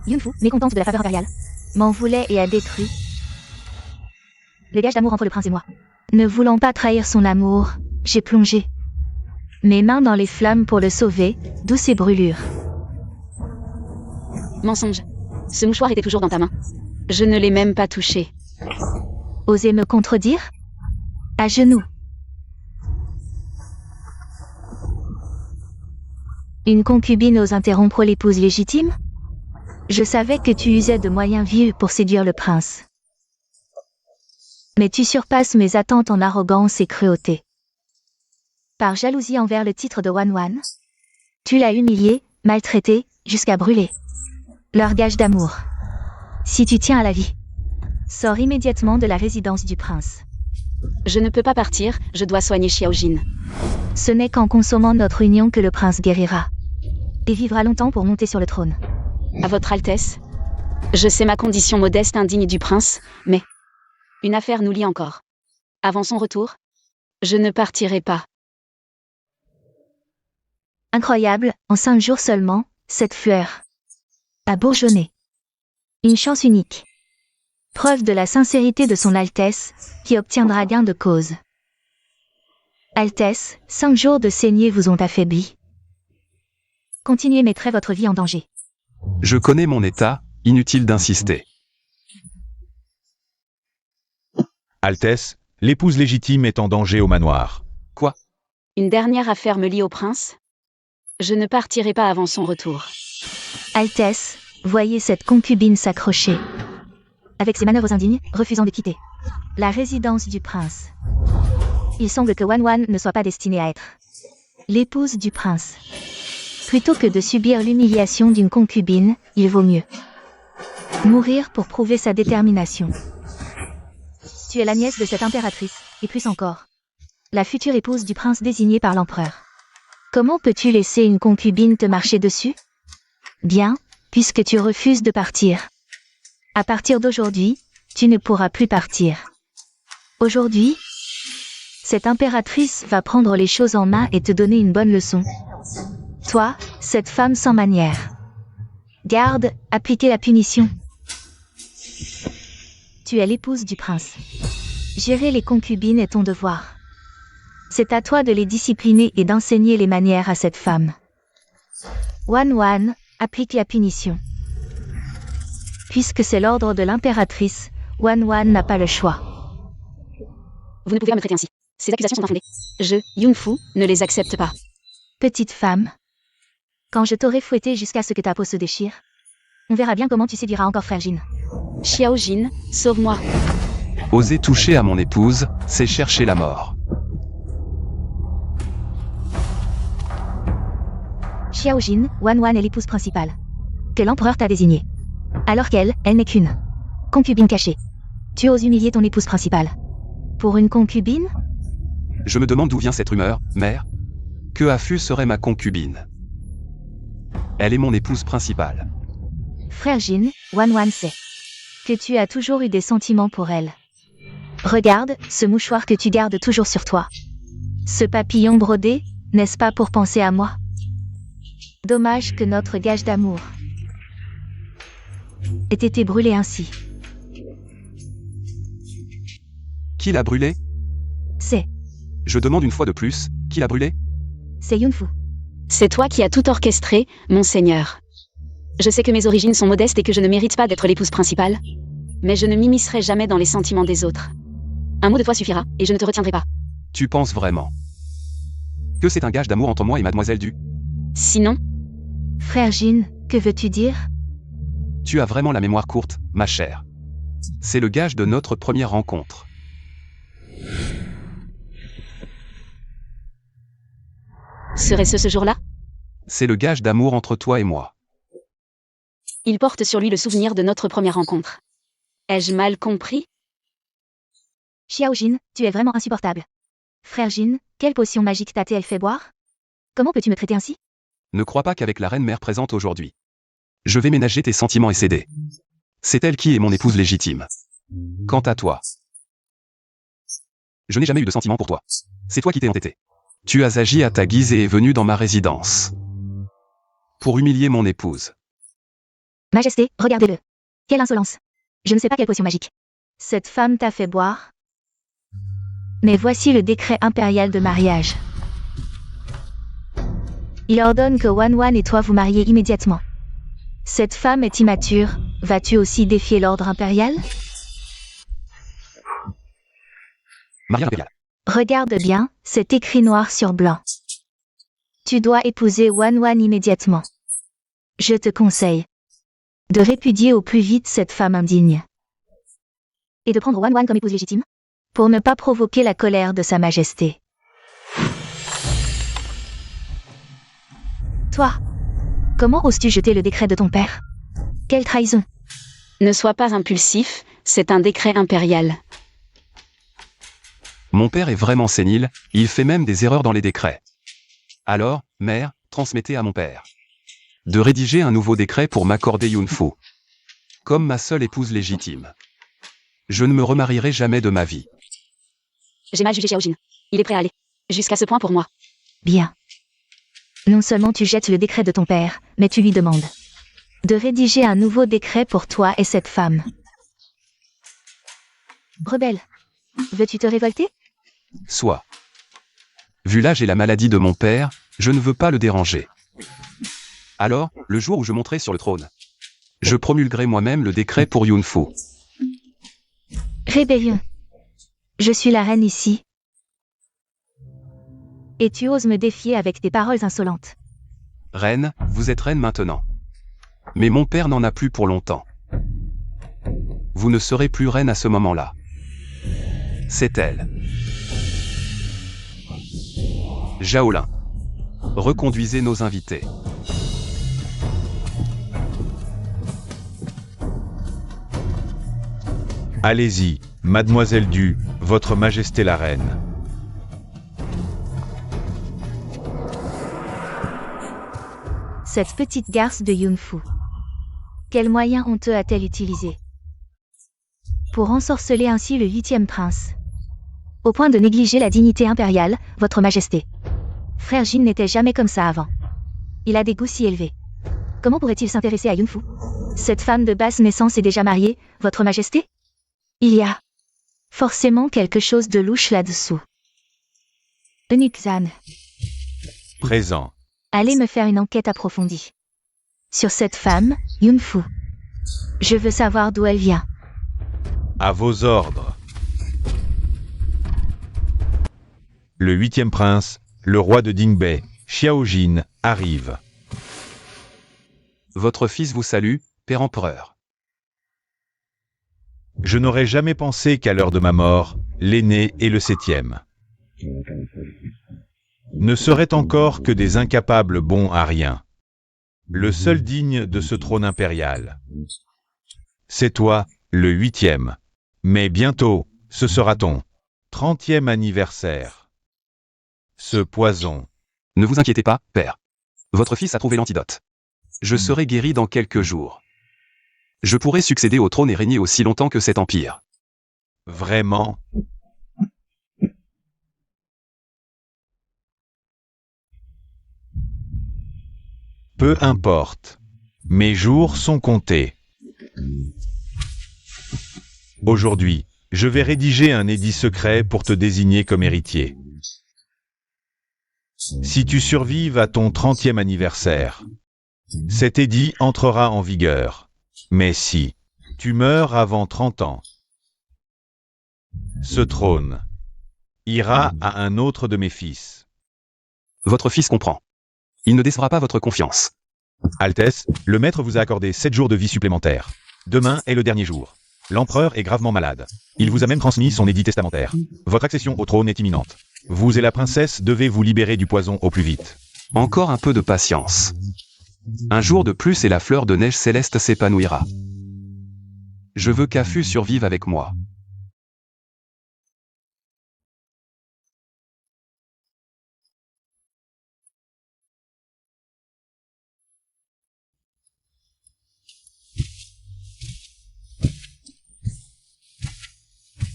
Yunfu, mécontente de la faveur impériale, m'en voulait et a détruit le gage d'amour entre le prince et moi. Ne voulant pas trahir son amour, j'ai plongé mes mains dans les flammes pour le sauver, d'où ces brûlures. Mensonge. Ce mouchoir était toujours dans ta main. Je ne l'ai même pas touché. Osez me contredire? À genoux. Une concubine ose interrompre l'épouse légitime? Je savais que tu usais de moyens vieux pour séduire le prince. Mais tu surpasses mes attentes en arrogance et cruauté. Par jalousie envers le titre de Wan, tu l'as humilié, maltraité, jusqu'à brûler leur gage d'amour. Si tu tiens à la vie, sors immédiatement de la résidence du prince. Je ne peux pas partir, je dois soigner Xiaojin. Ce n'est qu'en consommant notre union que le prince guérira et vivra longtemps pour monter sur le trône. À votre Altesse, je sais ma condition modeste indigne du prince, mais une affaire nous lie encore. Avant son retour, je ne partirai pas. Incroyable, en 5 jours seulement, cette fleur a bourgeonné. Une chance unique. Preuve de la sincérité de son Altesse, qui obtiendra gain de cause. Altesse, 5 jours de saignée vous ont affaibli. Continuez mettrait votre vie en danger. Je connais mon état, inutile d'insister. Altesse, l'épouse légitime est en danger au manoir. Quoi? Une dernière affaire me lie au prince. Je ne partirai pas avant son retour. Altesse, voyez cette concubine s'accrocher. Avec ses manœuvres indignes, refusant de quitter la résidence du prince. Il semble que Wan ne soit pas destiné à être L'épouse du prince. Plutôt que de subir l'humiliation d'une concubine, il vaut mieux mourir pour prouver sa détermination. Tu es la nièce de cette impératrice, et plus encore, la future épouse du prince désigné par l'empereur. Comment peux-tu laisser une concubine te marcher dessus? Bien, puisque tu refuses de partir. À partir d'aujourd'hui, tu ne pourras plus partir. Aujourd'hui, cette impératrice va prendre les choses en main et te donner une bonne leçon. Toi, cette femme sans manière. Garde, appliquez la punition. Tu es l'épouse du prince. Gérer les concubines est ton devoir. C'est à toi de les discipliner et d'enseigner les manières à cette femme. Wan, applique la punition. Puisque c'est l'ordre de l'impératrice, Wan n'a pas le choix. Vous ne pouvez pas me traiter ainsi. Ces accusations sont infondées. Je, Yunfu, ne les accepte pas. Petite femme, quand je t'aurai fouettée jusqu'à ce que ta peau se déchire, on verra bien comment tu séduiras encore frère Jin. Xiaojin, sauve-moi. Oser toucher à mon épouse, c'est chercher la mort. Xiaojin, Wan est l'épouse principale, que l'empereur t'a désignée. Alors qu'elle n'est qu'une concubine cachée. Tu oses humilier ton épouse principale. Pour une concubine? Je me demande d'où vient cette rumeur, mère. Que Afu serait ma concubine. Elle est mon épouse principale. Frère Jin, Wan sait que tu as toujours eu des sentiments pour elle. Regarde, ce mouchoir que tu gardes toujours sur toi. Ce papillon brodé, n'est-ce pas pour penser à moi? Dommage que notre gage d'amour ait été brûlé ainsi. Qui l'a brûlé? C'est Je demande une fois de plus, qui l'a brûlé? Yunfu. C'est toi qui as tout orchestré, mon seigneur. Je sais que mes origines sont modestes et que je ne mérite pas d'être l'épouse principale. Mais je ne m'immiscerai jamais dans les sentiments des autres. Un mot de toi suffira, et je ne te retiendrai pas. Tu penses vraiment que c'est un gage d'amour entre moi et mademoiselle Du? Sinon, Frère Jin, que veux-tu dire? Tu as vraiment la mémoire courte, ma chère. C'est le gage de notre première rencontre. serait-ce ce jour-là? C'est le gage d'amour entre toi et moi. Il porte sur lui le souvenir de notre première rencontre. Ai-je mal compris? Xiaojin, tu es vraiment insupportable. Frère Jin, quelle potion magique t'a-t-elle fait boire? Comment peux-tu me traiter ainsi? Ne crois pas qu'avec la reine mère présente aujourd'hui, je vais ménager tes sentiments et céder. C'est elle qui est mon épouse légitime. Quant à toi, je n'ai jamais eu de sentiments pour toi. C'est toi qui t'es entêté. Tu as agi à ta guise et es venu dans ma résidence pour humilier mon épouse. Majesté, regardez-le. Quelle insolence. Je ne sais pas quelle potion magique cette femme t'a fait boire. Mais voici le décret impérial de mariage. Il ordonne que Wan et toi vous mariez immédiatement. Cette femme est immature, vas-tu aussi défier l'ordre impérial? Mariage impérial. Regarde bien, c'est écrit noir sur blanc. Tu dois épouser Wan immédiatement. Je te conseille de répudier au plus vite cette femme indigne. Et de prendre Wan comme épouse légitime, pour ne pas provoquer la colère de sa majesté. Toi, comment oses-tu jeter le décret de ton père? Quelle trahison! Ne sois pas impulsif, c'est un décret impérial. Mon père est vraiment sénile, il fait même des erreurs dans les décrets. Alors, mère, transmettez à mon père de rédiger un nouveau décret pour m'accorder Yunfu comme ma seule épouse légitime. Je ne me remarierai jamais de ma vie. J'ai mal jugé Xiaojin. Il est prêt à aller jusqu'à ce point pour moi. Bien. Non seulement tu jettes le décret de ton père, mais tu lui demandes de rédiger un nouveau décret pour toi et cette femme. Rebelle, veux-tu te révolter? Soit. Vu l'âge et la maladie de mon père, je ne veux pas le déranger. Alors, le jour où je monterai sur le trône, je promulguerai moi-même le décret pour Yunfu. Rébellion. Je suis la reine ici. Et tu oses me défier avec tes paroles insolentes. Reine, vous êtes reine maintenant. Mais mon père n'en a plus pour longtemps. Vous ne serez plus reine à ce moment-là. C'est elle. Jaolin. Reconduisez nos invités. Allez-y, Mademoiselle Du, Votre Majesté la Reine. Cette petite garce de Yunfu. Quels moyens honteux a-t-elle utilisé pour ensorceler ainsi le 8e prince? Au point de négliger la dignité impériale, Votre Majesté. Frère Jin n'était jamais comme ça avant. Il a des goûts si élevés. Comment pourrait-il s'intéresser à Yunfu? Cette femme de basse naissance est déjà mariée, Votre Majesté? Il y a forcément quelque chose de louche là-dessous. Eunuque-Zan, Présent. allez me faire une enquête approfondie. Sur cette femme, Yunfu. Je veux savoir d'où elle vient. À vos ordres. Le 8e prince, le roi de Dingbei, Xiaojin, arrive. Votre fils vous salue, Père Empereur. Je n'aurais jamais pensé qu'à l'heure de ma mort, l'aîné et le 7e ne seraient encore que des incapables bons à rien. Le seul digne de ce trône impérial. C'est toi, le 8e. Mais bientôt, ce sera ton 30e anniversaire. Ce poison. Ne vous inquiétez pas, Père. Votre fils a trouvé l'antidote. Je serai guéri dans quelques jours. Je pourrai succéder au trône et régner aussi longtemps que cet empire. Vraiment? Peu importe. Mes jours sont comptés. Aujourd'hui, je vais rédiger un édit secret pour te désigner comme héritier. Si tu survives à ton 30e anniversaire, cet édit entrera en vigueur. Mais si tu meurs avant 30 ans, ce trône ira à un autre de mes fils. Votre fils comprend. Il ne décevra pas votre confiance. Altesse, le maître vous a accordé 7 jours de vie supplémentaires. Demain est le dernier jour. L'empereur est gravement malade. Il vous a même transmis son édit testamentaire. Votre accession au trône est imminente. Vous et la princesse devez vous libérer du poison au plus vite. Encore un peu de patience. Un jour de plus et la fleur de neige céleste s'épanouira. Je veux qu'Afu survive avec moi.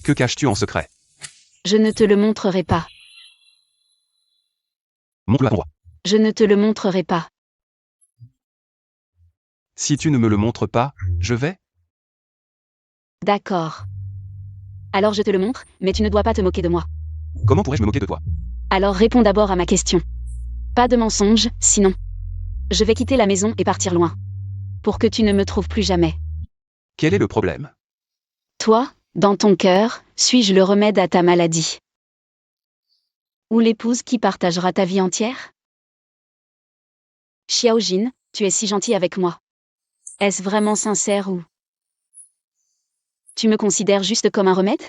Que caches-tu en secret? Je ne te le montrerai pas. Montre-le à ton roi. Je ne te le montrerai pas. Si tu ne me le montres pas, je vais? D'accord. Alors je te le montre, mais tu ne dois pas te moquer de moi. Comment pourrais-je me moquer de toi? Alors réponds d'abord à ma question. Pas de mensonge, sinon. Je vais quitter la maison et partir loin. Pour que tu ne me trouves plus jamais. Quel est le problème? Toi, dans ton cœur, suis-je le remède à ta maladie? Ou l'épouse qui partagera ta vie entière? Xiaojin, tu es si gentil avec moi. Est-ce vraiment sincère ou... Tu me considères juste comme un remède?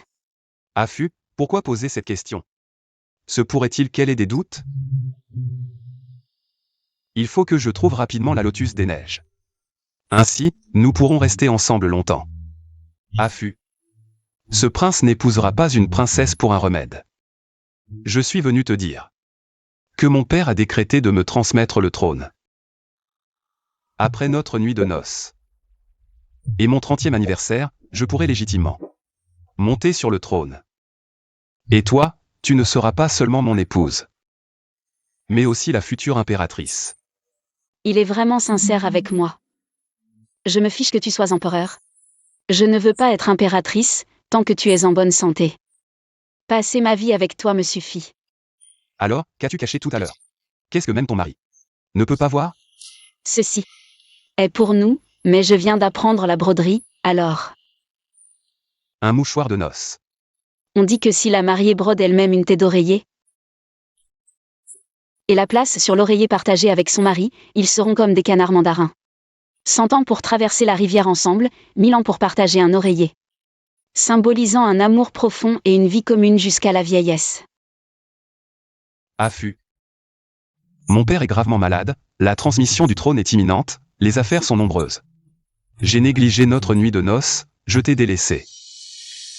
Afu, pourquoi poser cette question? Se pourrait-il qu'elle ait des doutes? Il faut que je trouve rapidement la lotus des neiges. Ainsi, nous pourrons rester ensemble longtemps. Afu. Ce prince n'épousera pas une princesse pour un remède. Je suis venu te dire que mon père a décrété de me transmettre le trône. Après notre nuit de noces et mon 30e anniversaire, je pourrai légitimement monter sur le trône. Et toi, tu ne seras pas seulement mon épouse, mais aussi la future impératrice. Il est vraiment sincère avec moi. Je me fiche que tu sois empereur. Je ne veux pas être impératrice, tant que tu es en bonne santé. Passer ma vie avec toi me suffit. Alors, qu'as-tu caché tout à l'heure? Qu'est-ce que même ton mari ne peut pas voir? Ceci est pour nous, mais je viens d'apprendre la broderie, alors. Un mouchoir de noces. On dit que si la mariée brode elle-même une tête d'oreiller et la place sur l'oreiller partagée avec son mari, ils seront comme des canards mandarins. 100 ans pour traverser la rivière ensemble, 1000 ans pour partager un oreiller. Symbolisant un amour profond et une vie commune jusqu'à la vieillesse. Afu. Mon père est gravement malade, la transmission du trône est imminente, les affaires sont nombreuses. J'ai négligé notre nuit de noces, je t'ai délaissé.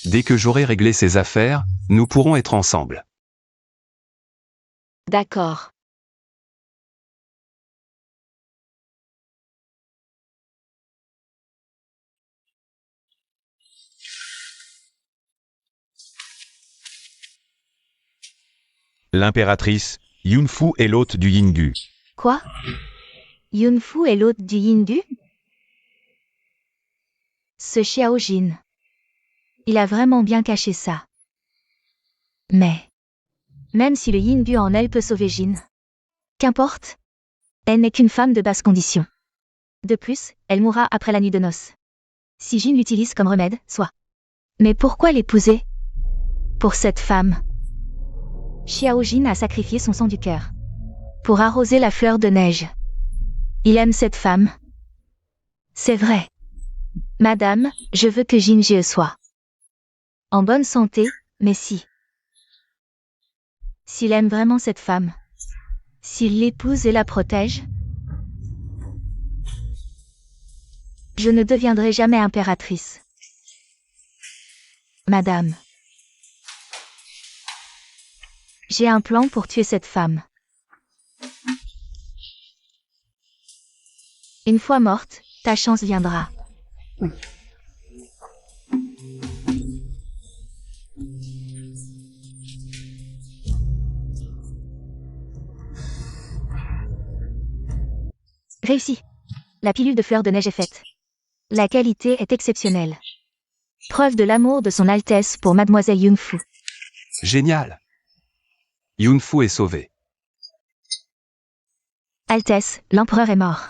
Dès que j'aurai réglé ces affaires, nous pourrons être ensemble. D'accord. L'impératrice, Yunfu est l'hôte du Yingu. Quoi? Yunfu est l'hôte du Yingu? Ce Xiaojin. Il a vraiment bien caché ça. Mais, même si le Yingu en elle peut sauver Jin, qu'importe. Elle n'est qu'une femme de basse condition. De plus, elle mourra après la nuit de noces. Si Jin l'utilise comme remède, soit. Mais pourquoi l'épouser? Pour cette femme. Xiaojin a sacrifié son sang du cœur. Pour arroser la fleur de neige. Il aime cette femme. C'est vrai. Madame, je veux que Jin Jie soit en bonne santé, mais si. S'il aime vraiment cette femme. S'il l'épouse et la protège. Je ne deviendrai jamais impératrice. Madame. J'ai un plan pour tuer cette femme. Une fois morte, ta chance viendra. Réussi. La pilule de fleur de neige est faite. La qualité est exceptionnelle. Preuve de l'amour de son Altesse pour Mademoiselle Yunfu. Génial. Yunfu est sauvé. Altesse, l'empereur est mort.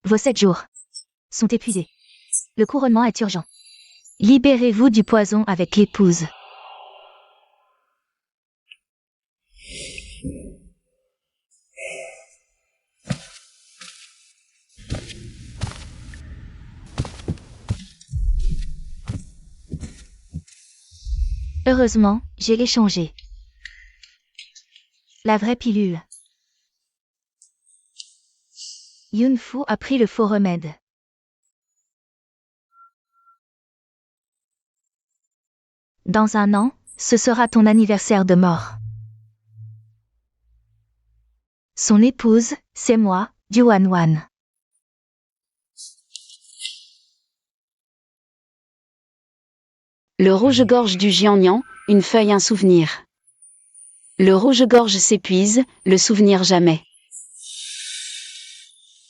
Vos 7 jours sont épuisés. Le couronnement est urgent. Libérez-vous du poison avec l'épouse. Heureusement, j'ai l'échangé. La vraie pilule. Yunfu a pris le faux remède. Dans un an, ce sera ton anniversaire de mort. Son épouse, c'est moi, Yuan. Le rouge-gorge du Jiangnan, une feuille, un souvenir. Le rouge-gorge s'épuise, le souvenir jamais.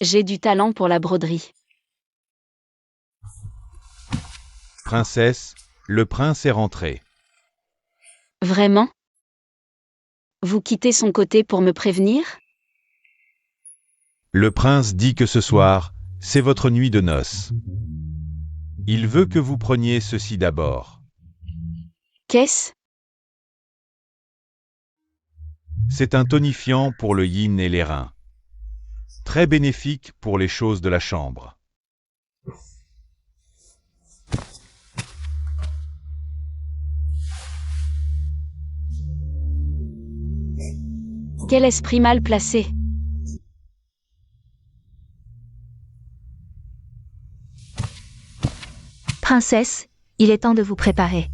J'ai du talent pour la broderie. Princesse, le prince est rentré. Vraiment? Vous quittez son côté pour me prévenir? Le prince dit que ce soir, c'est votre nuit de noces. Il veut que vous preniez ceci d'abord. Qu'est-ce? C'est un tonifiant pour le yin et les reins. Très bénéfique pour les choses de la chambre. Quel esprit mal placé! Princesse, il est temps de vous préparer.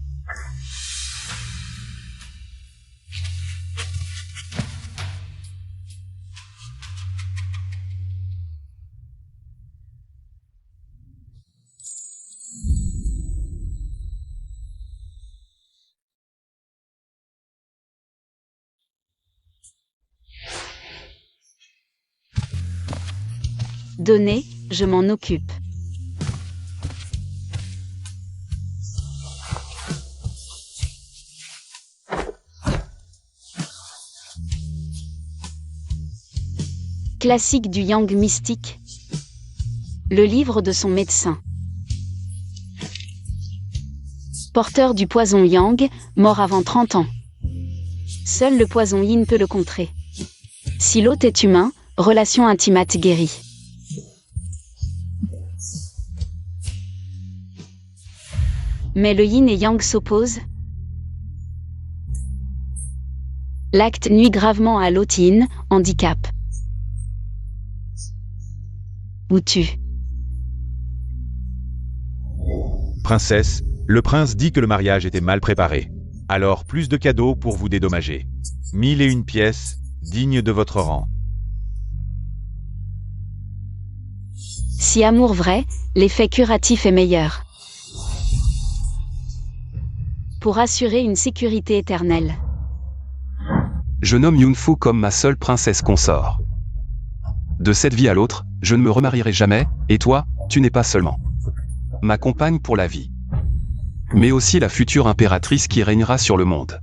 Donnez, je m'en occupe. Classique du yang mystique. Le livre de son médecin. Porteur du poison yang, mort avant 30 ans. Seul le poison yin peut le contrer. Si l'hôte est humain, relation intimate guérie. Mais le yin et yang s'opposent. L'acte nuit gravement à l'hôte yin, handicap. ou tue. Princesse, le prince dit que le mariage était mal préparé. Alors plus de cadeaux pour vous dédommager. 1001 pièces, dignes de votre rang. Si amour vrai, l'effet curatif est meilleur. Pour assurer une sécurité éternelle. Je nomme Yunfu comme ma seule princesse consort. De cette vie à l'autre, je ne me remarierai jamais, et toi, tu n'es pas seulement ma compagne pour la vie, mais aussi la future impératrice qui régnera sur le monde.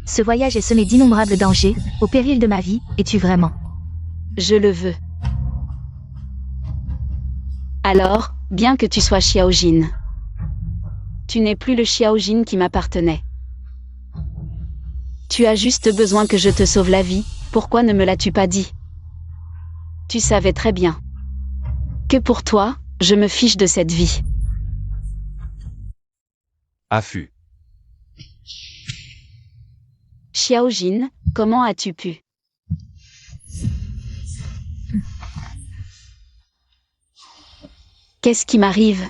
Ce voyage est semé d'innombrables dangers, au péril de ma vie, es-tu vraiment? Je le veux. Alors, bien que tu sois Xiaojin, tu n'es plus le Xiaojin qui m'appartenait. Tu as juste besoin que je te sauve la vie, pourquoi ne me l'as-tu pas dit? Tu savais très bien que pour toi, je me fiche de cette vie. Affût. Xiaojin, comment as-tu pu? Qu'est-ce qui m'arrive?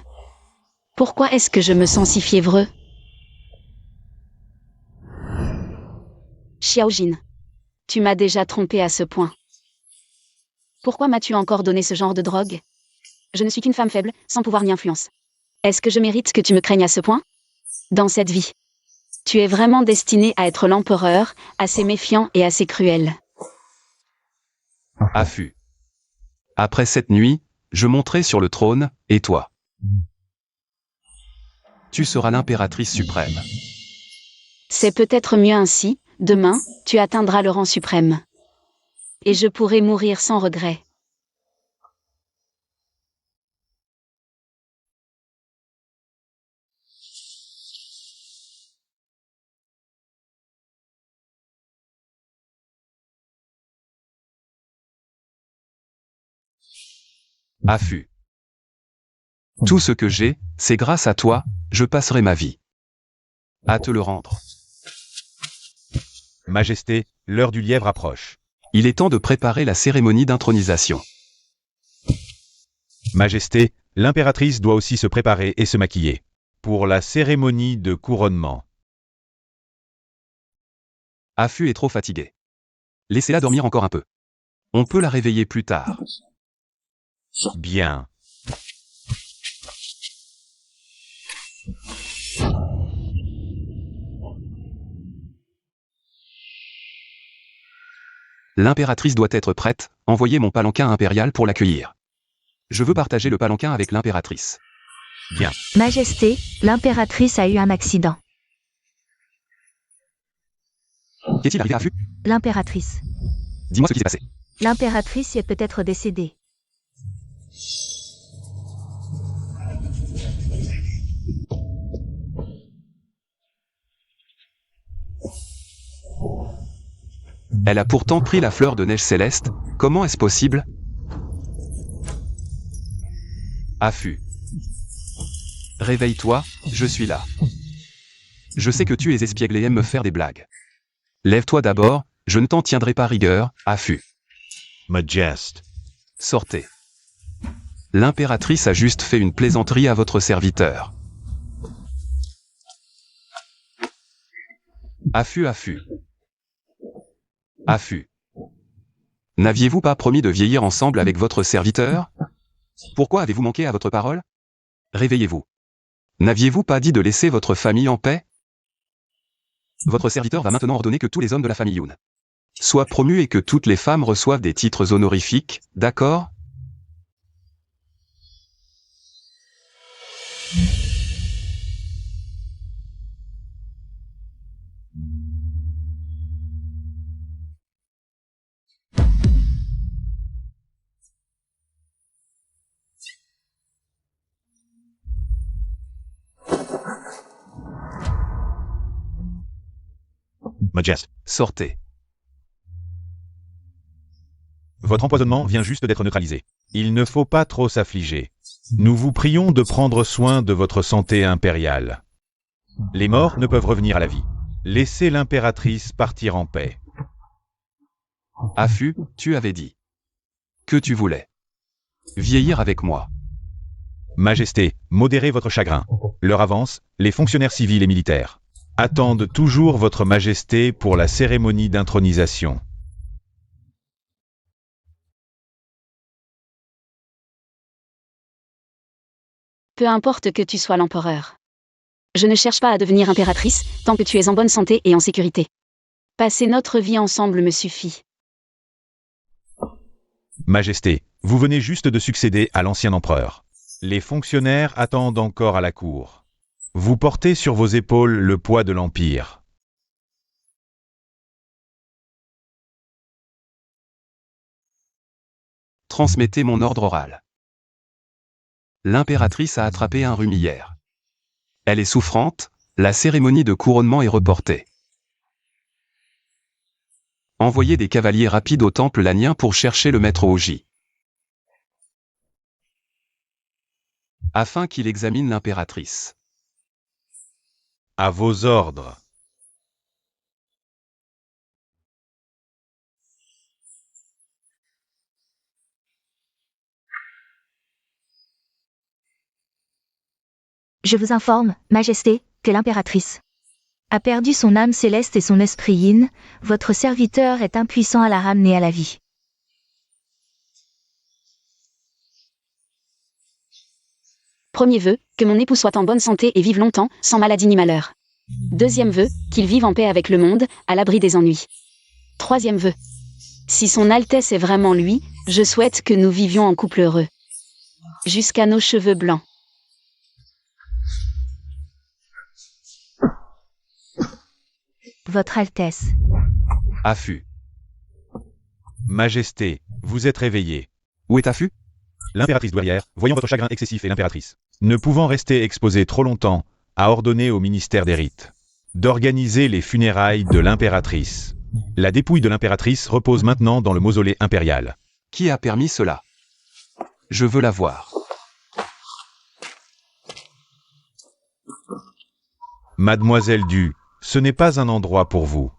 Pourquoi est-ce que je me sens si fiévreux? Xiaojin, tu m'as déjà trompé à ce point. Pourquoi m'as-tu encore donné ce genre de drogue? Je ne suis qu'une femme faible, sans pouvoir ni influence. Est-ce que je mérite que tu me craignes à ce point? Dans cette vie, tu es vraiment destiné à être l'empereur, assez méfiant et assez cruel. Affût. Après cette nuit, je monterai sur le trône, et toi, tu seras l'impératrice suprême. C'est peut-être mieux ainsi, demain, tu atteindras le rang suprême. Et je pourrai mourir sans regret. Affût. Tout ce que j'ai, c'est grâce à toi, je passerai ma vie à te le rendre. Majesté, l'heure du lièvre approche. Il est temps de préparer la cérémonie d'intronisation. Majesté, l'impératrice doit aussi se préparer et se maquiller. Pour la cérémonie de couronnement. Affût est trop fatiguée. Laissez-la dormir encore un peu. On peut la réveiller plus tard. Bien. L'impératrice doit être prête, envoyez mon palanquin impérial pour l'accueillir. Je veux partager le palanquin avec l'impératrice. Bien. Majesté, l'impératrice a eu un accident. Qu'est-il arrivé à Affût? L'impératrice. Dis-moi ce qui s'est passé. L'impératrice est peut-être décédée. Elle a pourtant pris la fleur de neige céleste, comment est-ce possible? Affût. Réveille-toi, je suis là. Je sais que tu es espiègle et aimes me faire des blagues. Lève-toi d'abord, je ne t'en tiendrai pas rigueur, Affût. Majest. Sortez. L'impératrice a juste fait une plaisanterie à votre serviteur. Affût, affût. Affût. N'aviez-vous pas promis de vieillir ensemble avec votre serviteur? Pourquoi avez-vous manqué à votre parole? Réveillez-vous. N'aviez-vous pas dit de laisser votre famille en paix? Votre serviteur va maintenant ordonner que tous les hommes de la famille Yoon soient promus et que toutes les femmes reçoivent des titres honorifiques, d'accord? Majest. Sortez. Votre empoisonnement vient juste d'être neutralisé. Il ne faut pas trop s'affliger. Nous vous prions de prendre soin de votre santé impériale. Les morts ne peuvent revenir à la vie. Laissez l'impératrice partir en paix. Afu, tu avais dit que tu voulais vieillir avec moi. Majesté, modérez votre chagrin. L'heure avance, les fonctionnaires civils et militaires attendent toujours votre majesté pour la cérémonie d'intronisation. Peu importe que tu sois l'empereur. Je ne cherche pas à devenir impératrice, tant que tu es en bonne santé et en sécurité. Passer notre vie ensemble me suffit. Majesté, vous venez juste de succéder à l'ancien empereur. Les fonctionnaires attendent encore à la cour. Vous portez sur vos épaules le poids de l'Empire. Transmettez mon ordre oral. L'impératrice a attrapé un rhume hier. Elle est souffrante, la cérémonie de couronnement est reportée. Envoyez des cavaliers rapides au temple lanien pour chercher le maître Oji. Afin qu'il examine l'impératrice. À vos ordres. Je vous informe, Majesté, que l'impératrice a perdu son âme céleste et son esprit yin, votre serviteur est impuissant à la ramener à la vie. Premier vœu, que mon époux soit en bonne santé et vive longtemps, sans maladie ni malheur. Deuxième vœu, qu'il vive en paix avec le monde, à l'abri des ennuis. Troisième vœu. Si son Altesse est vraiment lui, je souhaite que nous vivions en couple heureux. Jusqu'à nos cheveux blancs. Votre Altesse. Afu. Majesté, vous êtes réveillée. Où est Afu? L'impératrice douairière, voyant votre chagrin excessif et l'impératrice, ne pouvant rester exposée trop longtemps, a ordonné au ministère des rites d'organiser les funérailles de l'impératrice. La dépouille de l'impératrice repose maintenant dans le mausolée impérial. Qui a permis cela? Je veux la voir. Mademoiselle Du, ce n'est pas un endroit pour vous.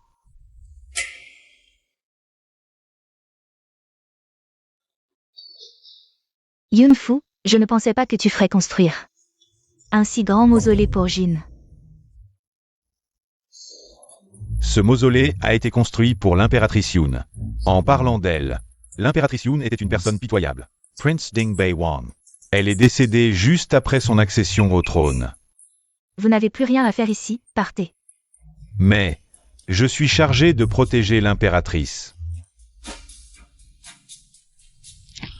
Yunfu, je ne pensais pas que tu ferais construire un si grand mausolée pour Jin. Ce mausolée a été construit pour l'impératrice Yun. En parlant d'elle, l'impératrice Yun était une personne pitoyable. Prince Ding Bei Wang. Elle est décédée juste après son accession au trône. Vous n'avez plus rien à faire ici, partez. Mais, je suis chargé de protéger l'impératrice.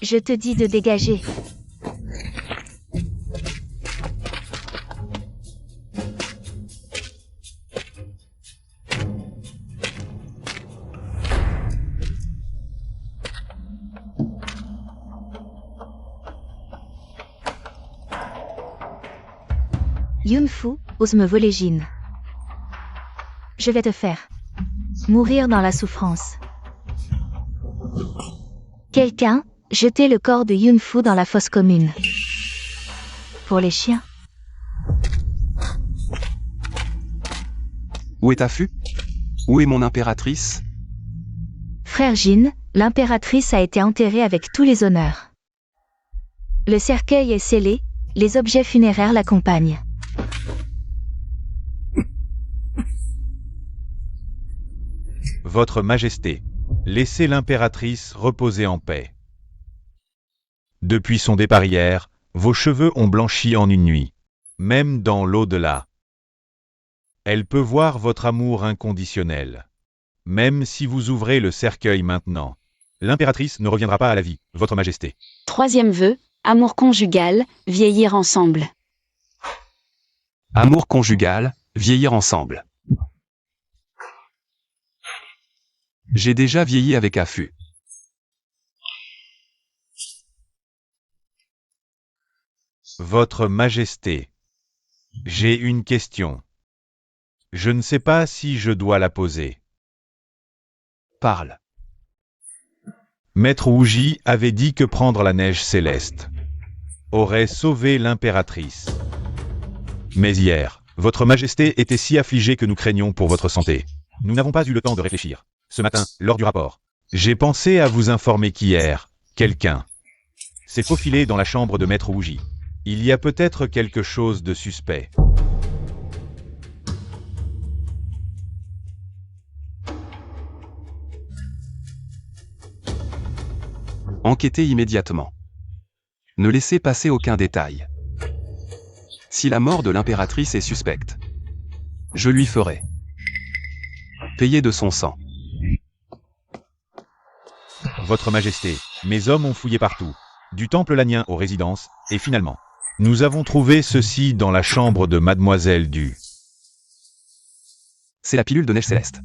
Je te dis de dégager. Yunfu, ose me voler Jin. Je vais te faire mourir dans la souffrance. Quelqu'un, jetez le corps de Yunfu dans la fosse commune. Pour les chiens. Où est Afu? Où est mon impératrice? Frère Jin, l'impératrice a été enterrée avec tous les honneurs. Le cercueil est scellé, les objets funéraires l'accompagnent. Votre Majesté, laissez l'impératrice reposer en paix. Depuis son départ hier, vos cheveux ont blanchi en une nuit, même dans l'au-delà. Elle peut voir votre amour inconditionnel. Même si vous ouvrez le cercueil maintenant, l'impératrice ne reviendra pas à la vie, Votre Majesté. Troisième vœu, amour conjugal, vieillir ensemble. Amour conjugal, vieillir ensemble. J'ai déjà vieilli avec Afu. Votre Majesté, j'ai une question. Je ne sais pas si je dois la poser. Parle. Maître Ouji avait dit que prendre la neige céleste aurait sauvé l'impératrice. Mais hier, Votre Majesté était si affligée que nous craignons pour votre santé. Nous n'avons pas eu le temps de réfléchir. Ce matin, lors du rapport, j'ai pensé à vous informer qu'hier, quelqu'un s'est faufilé dans la chambre de Maître Wuji. Il y a peut-être quelque chose de suspect. Enquêtez immédiatement. Ne laissez passer aucun détail. Si la mort de l'impératrice est suspecte, je lui ferai payer de son sang. Votre Majesté, mes hommes ont fouillé partout, du temple lanien aux résidences, et finalement, nous avons trouvé ceci dans la chambre de Mademoiselle Du. C'est la pilule de neige céleste.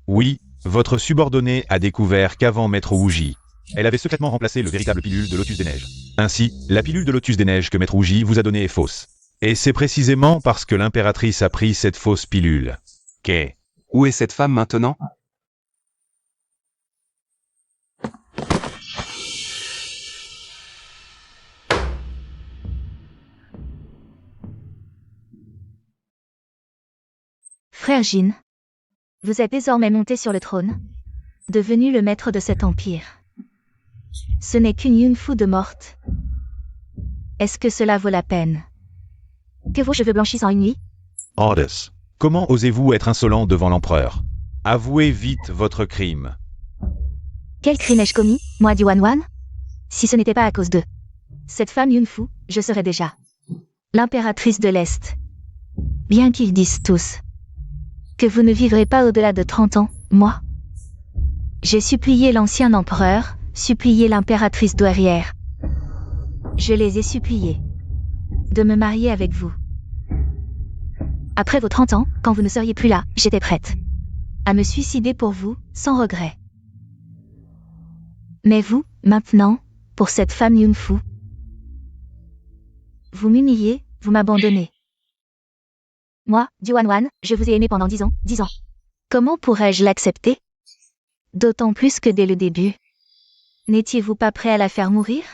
Oui, votre subordonnée a découvert qu'avant Maître Wuji, elle avait secrètement remplacé le véritable pilule de Lotus des Neiges. Ainsi, la pilule de Lotus des Neiges que Maître Wuji vous a donnée est fausse. Et c'est précisément parce que l'impératrice a pris cette fausse pilule qu'est... Où est cette femme maintenant? Frère Jin, vous êtes désormais monté sur le trône, devenu le maître de cet empire. Ce n'est qu'une Yunfu de morte. Est-ce que cela vaut la peine? Que vos cheveux blanchissent en une nuit? Ordus, comment osez-vous être insolent devant l'empereur? Avouez vite votre crime. Quel crime ai-je commis, moi du Wan? Si ce n'était pas à cause de cette femme Yunfu, je serais déjà l'impératrice de l'Est. Bien qu'ils disent tous que vous ne vivrez pas au-delà de 30 ans, moi. J'ai supplié l'ancien empereur, supplié l'impératrice douairière. Je les ai suppliés de me marier avec vous. Après vos 30 ans, quand vous ne seriez plus là, j'étais prête à me suicider pour vous, sans regret. Mais vous, maintenant, pour cette femme Yunfu, vous m'humiliez, vous m'abandonnez. Moi, du Wan, je vous ai aimé pendant 10 ans, 10 ans. Comment pourrais-je l'accepter? D'autant plus que dès le début. N'étiez-vous pas prêt à la faire mourir?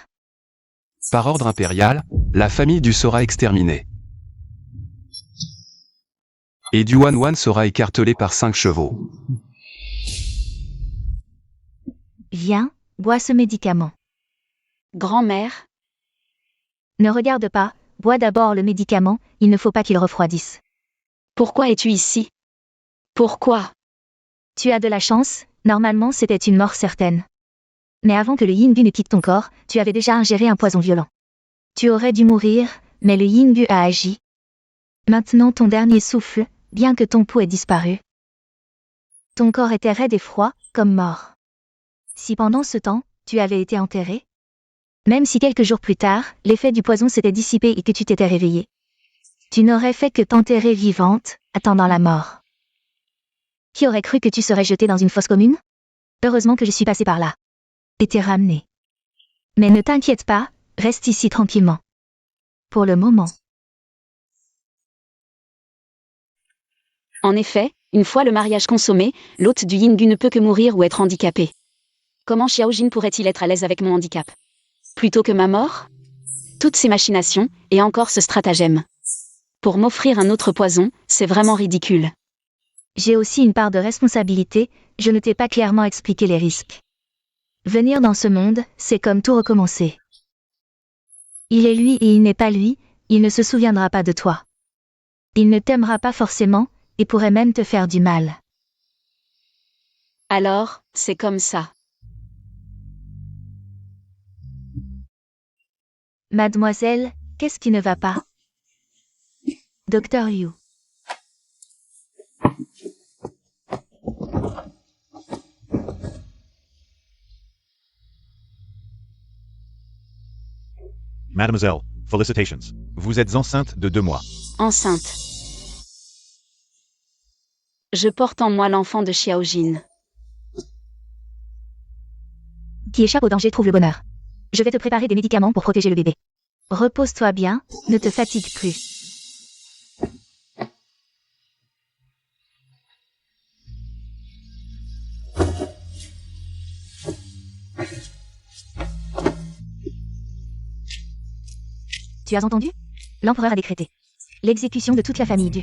Par ordre impérial, la famille du sera exterminée. Et du Wan sera écartelé par 5 chevaux. Viens, bois ce médicament. Grand-mère, Ne regarde pas, bois d'abord le médicament, il ne faut pas qu'il refroidisse. pourquoi es-tu ici? Pourquoi? Tu as de la chance, normalement c'était une mort certaine. Mais avant que le Yin Bu ne quitte ton corps, tu avais déjà ingéré un poison violent. Tu aurais dû mourir, mais le Yin Bu a agi. Maintenant ton dernier souffle, bien que ton pouls ait disparu. Ton corps était raide et froid, comme mort. Si pendant ce temps, tu avais été enterré, même si quelques jours plus tard, l'effet du poison s'était dissipé et que tu t'étais réveillé, tu n'aurais fait que t'enterrer vivante, attendant la mort. Qui aurait cru que tu serais jetée dans une fosse commune? Heureusement que je suis passée par là. Et t'es ramenée. Mais ne t'inquiète pas, reste ici tranquillement. Pour le moment. En effet, une fois le mariage consommé, l'hôte du Yin-gu ne peut que mourir ou être handicapé. Comment Xiaojin pourrait-il être à l'aise avec mon handicap? Plutôt que ma mort? Toutes ces machinations, et encore ce stratagème. Pour m'offrir un autre poison, c'est vraiment ridicule. J'ai aussi une part de responsabilité, je ne t'ai pas clairement expliqué les risques. Venir dans ce monde, c'est comme tout recommencer. Il est lui et il n'est pas lui, il ne se souviendra pas de toi. Il ne t'aimera pas forcément, et pourrait même te faire du mal. Alors, c'est comme ça. Mademoiselle, qu'est-ce qui ne va pas? Docteur Yu. Mademoiselle, felicitations. Vous êtes enceinte de 2 mois. Enceinte. Je porte en moi l'enfant de Xiaojin. Qui échappe au danger trouve le bonheur. Je vais te préparer des médicaments pour protéger le bébé. Repose-toi bien, ne te fatigue plus. Tu as entendu? L'empereur a décrété l'exécution de toute la famille Du.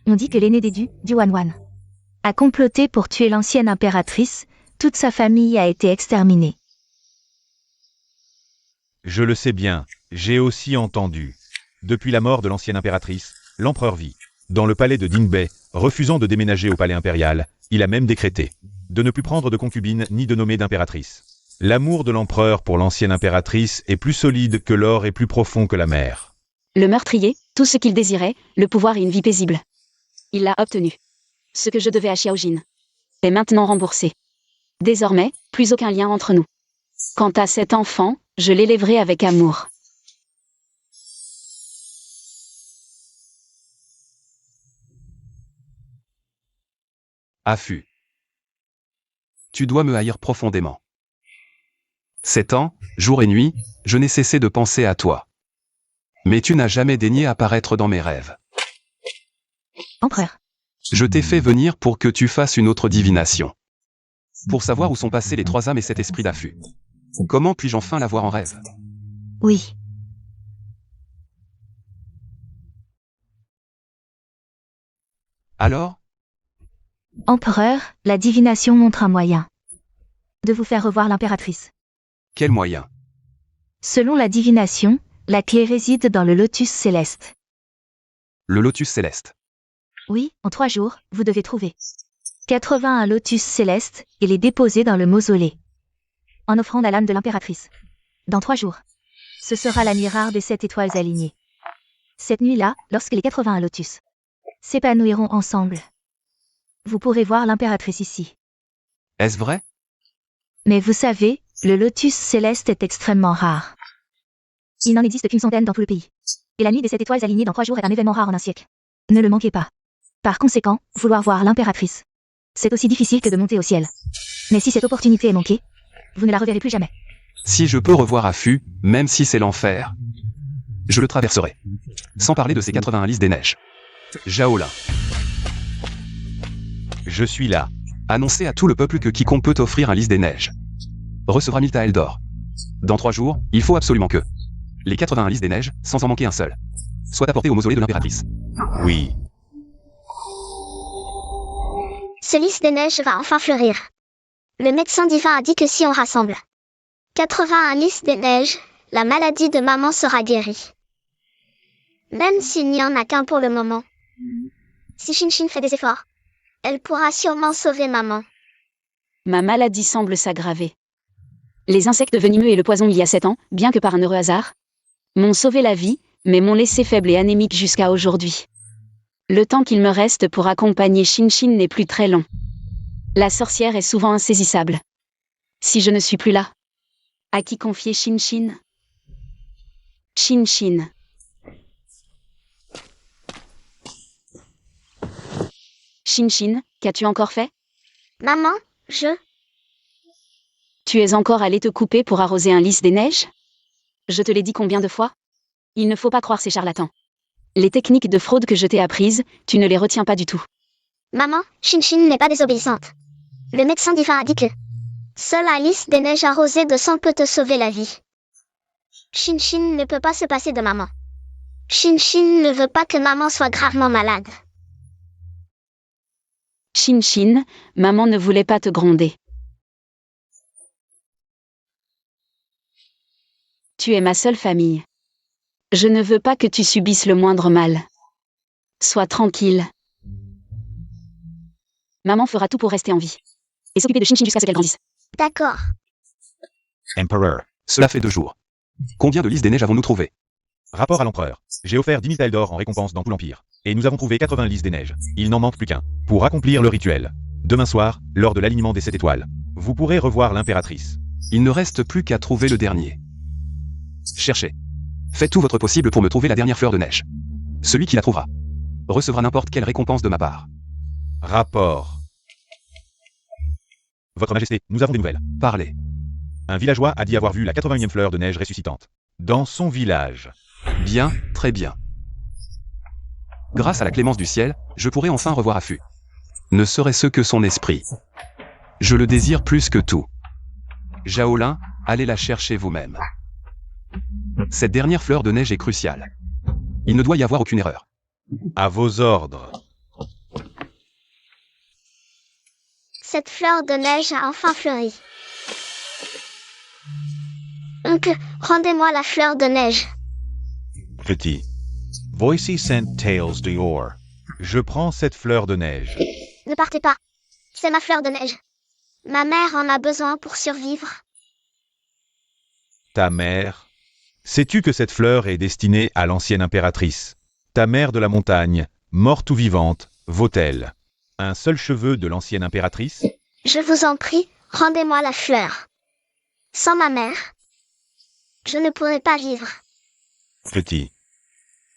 On dit que l'aîné des Du Wanwan, a comploté pour tuer l'ancienne impératrice. Toute sa famille a été exterminée. Je le sais bien, j'ai aussi entendu. Depuis la mort de l'ancienne impératrice, l'empereur vit dans le palais de Dingbei, refusant de déménager au palais impérial. Il a même décrété de ne plus prendre de concubines ni de nommer d'impératrice. L'amour de l'empereur pour l'ancienne impératrice est plus solide que l'or et plus profond que la mer. Le meurtrier, tout ce qu'il désirait, le pouvoir et une vie paisible. Il l'a obtenu. Ce que je devais à Xiaojin est maintenant remboursé. Désormais, plus aucun lien entre nous. Quant à cet enfant, je l'élèverai avec amour. Affût. Tu dois me haïr profondément. 7 ans, jour et nuit, je n'ai cessé de penser à toi. Mais tu n'as jamais daigné apparaître dans mes rêves. Empereur. Je t'ai fait venir pour que tu fasses une autre divination. Pour savoir où sont passés les 3 âmes et cet esprit d'affût. Comment puis-je enfin la voir en rêve? Oui. Alors? Empereur, la divination montre un moyen de vous faire revoir l'impératrice. Quel moyen? Selon la divination, la clé réside dans le lotus céleste. Le lotus céleste. Oui, en 3 jours, vous devez trouver 81 lotus célestes et les déposer dans le mausolée, en offrande à l'âme de l'impératrice. Dans 3 jours, ce sera la nuit rare des 7 étoiles alignées. Cette nuit-là, lorsque les 81 lotus s'épanouiront ensemble, vous pourrez voir l'impératrice ici. Est-ce vrai? Mais vous savez, le lotus céleste est extrêmement rare. Il n'en existe qu'une centaine dans tout le pays. Et la nuit des 7 étoiles alignées dans 3 jours est un événement rare en un siècle. Ne le manquez pas. Par conséquent, vouloir voir l'impératrice, c'est aussi difficile que de monter au ciel. Mais si cette opportunité est manquée, vous ne la reverrez plus jamais. Si je peux revoir Affût, même si c'est l'enfer, je le traverserai. Sans parler de ces 81 lys des neiges. Jaolin. Je suis là. Annoncez à tout le peuple que quiconque peut offrir un lys des neiges recevra 1000 taels d'or. Dans 3 jours, il faut absolument que les 81 lys des neiges, sans en manquer un seul, soient apportés au mausolée de l'impératrice. Oui. Ce lys des neiges va enfin fleurir. Le médecin divin a dit que si on rassemble 81 lys des neiges, la maladie de maman sera guérie. Même s'il n'y en a qu'un pour le moment. Si Shinshin fait des efforts, elle pourra sûrement sauver maman. Ma maladie semble s'aggraver. Les insectes venimeux et le poison il y a 7 ans, bien que par un heureux hasard, m'ont sauvé la vie, mais m'ont laissé faible et anémique jusqu'à aujourd'hui. Le temps qu'il me reste pour accompagner Shinshin n'est plus très long. La sorcière est souvent insaisissable. Si je ne suis plus là, à qui confier Shinshin? Shinshin. Shinshin, qu'as-tu encore fait? Maman, Tu es encore allé te couper pour arroser un lys des neiges? Je te l'ai dit combien de fois? Il ne faut pas croire ces charlatans. Les techniques de fraude que je t'ai apprises, tu ne les retiens pas du tout. Maman, Shinshin n'est pas désobéissante. Le médecin divin a dit que seul un lys des neiges arrosé de sang peut te sauver la vie. Shinshin ne peut pas se passer de maman. Shinshin ne veut pas que maman soit gravement malade. Shinshin, maman ne voulait pas te gronder. Tu es ma seule famille. Je ne veux pas que tu subisses le moindre mal. Sois tranquille. Maman fera tout pour rester en vie. Et s'occuper de Shinshin jusqu'à ce qu'elle grandisse. D'accord. Emperor. Cela fait 2 jours. Combien de lys des neiges avons-nous trouvé? Rapport à l'empereur. J'ai offert 10 000 taels d'or en récompense dans tout l'Empire. Et nous avons trouvé 80 lys des neiges. Il n'en manque plus qu'un. Pour accomplir le rituel. Demain soir, lors de l'alignement des 7 étoiles, vous pourrez revoir l'impératrice. Il ne reste plus qu'à trouver le dernier. Cherchez. Faites tout votre possible pour me trouver la dernière fleur de neige. Celui qui la trouvera recevra n'importe quelle récompense de ma part. Rapport. Votre Majesté, nous avons des nouvelles. Parlez. Un villageois a dit avoir vu la 81e fleur de neige ressuscitante. Dans son village. Bien, très bien. Grâce à la clémence du ciel, je pourrai enfin revoir Affût. Ne serait-ce que son esprit. Je le désire plus que tout. Jaolin, allez la chercher vous-même. Cette dernière fleur de neige est cruciale. Il ne doit y avoir aucune erreur. À vos ordres. Cette fleur de neige a enfin fleuri. Oncle, rendez-moi la fleur de neige. Petit. Voici sent Tales d'Or. Je prends cette fleur de neige. Ne partez pas. C'est ma fleur de neige. Ma mère en a besoin pour survivre. Ta mère. Sais-tu que cette fleur est destinée à l'ancienne impératrice? Ta mère de la montagne, morte ou vivante, vaut-elle un seul cheveu de l'ancienne impératrice? Je vous en prie, rendez-moi la fleur. Sans ma mère, je ne pourrai pas vivre. Petit.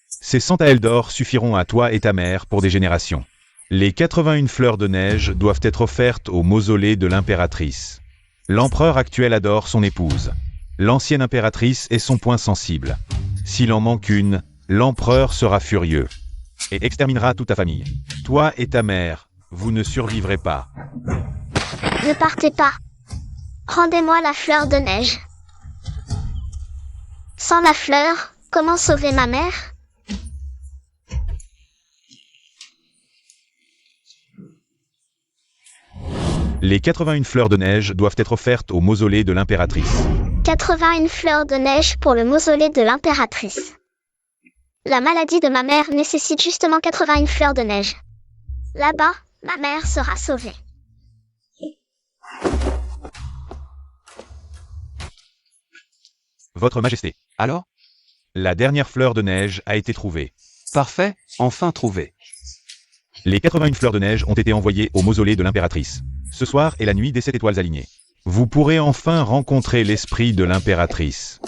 Ces 100 taels d'or suffiront à toi et ta mère pour des générations. Les 81 fleurs de neige doivent être offertes au mausolée de l'impératrice. L'empereur actuel adore son épouse. L'ancienne impératrice est son point sensible. S'il en manque une, l'empereur sera furieux et exterminera toute ta famille. Toi et ta mère, vous ne survivrez pas. Ne partez pas. Rendez-moi la fleur de neige. Sans la fleur, comment sauver ma mère? Les 81 fleurs de neige doivent être offertes au mausolée de l'impératrice. 81 fleurs de neige pour le mausolée de l'impératrice. La maladie de ma mère nécessite justement 81 fleurs de neige. Là-bas, ma mère sera sauvée. Votre Majesté, Alors? la dernière fleur de neige a été trouvée. Parfait, enfin trouvé. Les 81 fleurs de neige ont été envoyées au mausolée de l'impératrice. Ce soir est la nuit des 7 étoiles alignées. Vous pourrez enfin rencontrer l'esprit de l'impératrice.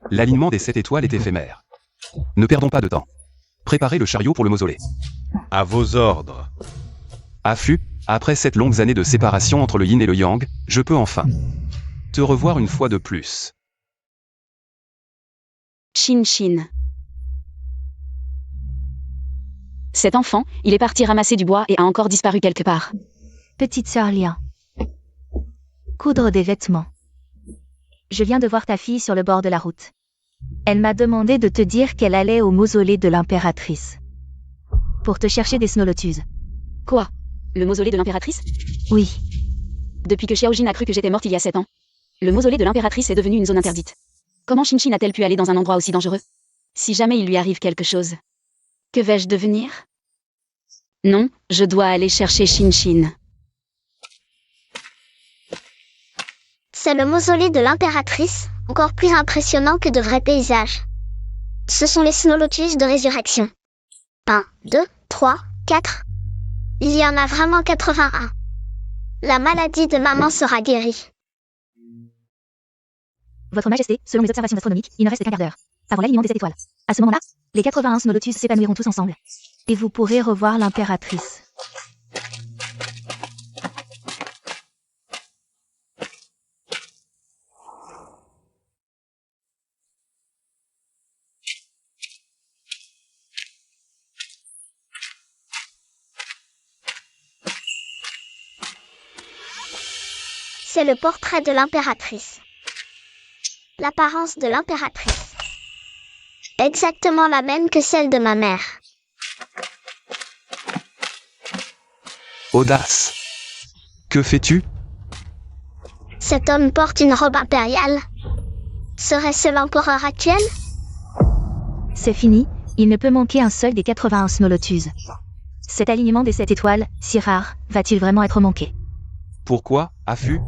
L'alignement des 7 étoiles est éphémère. Ne perdons pas de temps. Préparez le chariot pour le mausolée. À vos ordres. Affût, après 7 longues années de séparation entre le yin et le yang, je peux enfin te revoir une fois de plus. Shin Shin. Cet enfant, il est parti ramasser du bois et a encore disparu quelque part. Petite sœur Lian. Coudre des vêtements. Je viens de voir ta fille sur le bord de la route. Elle m'a demandé de te dire qu'elle allait au mausolée de l'impératrice. Pour te chercher des Snow Lotus. Quoi? Le mausolée de l'impératrice? Oui, Depuis que Xiaojin a cru que j'étais morte il y a 7 ans. Le mausolée de l'impératrice est devenu une zone interdite. Comment Shin Shin a-t-elle pu aller dans un endroit aussi dangereux? Si jamais il lui arrive quelque chose, que vais-je devenir? Non, je dois aller chercher Shin Shin. C'est le mausolée de l'impératrice, encore plus impressionnant que de vrais paysages. Ce sont les Snow Lotus de résurrection. 1, 2, 3, 4. Il y en a vraiment 81. La maladie de maman sera guérie. Votre Majesté, selon les observations astronomiques, il ne reste qu'un quart d'heure. Avant l'alignement des 7 étoiles. À ce moment-là, les 81 Snow Lotus s'épanouiront tous ensemble. Et vous pourrez revoir l'impératrice. C'est le portrait de l'impératrice. L'apparence de l'impératrice. Exactement la même que celle de ma mère. Audace. Que fais-tu? Cet homme porte une robe impériale. Serait-ce l'empereur actuel? C'est fini, il ne peut manquer un seul des 81 Snow Lotus. Cet alignement des 7 étoiles, si rare, va-t-il vraiment être manqué? Pourquoi, Affût?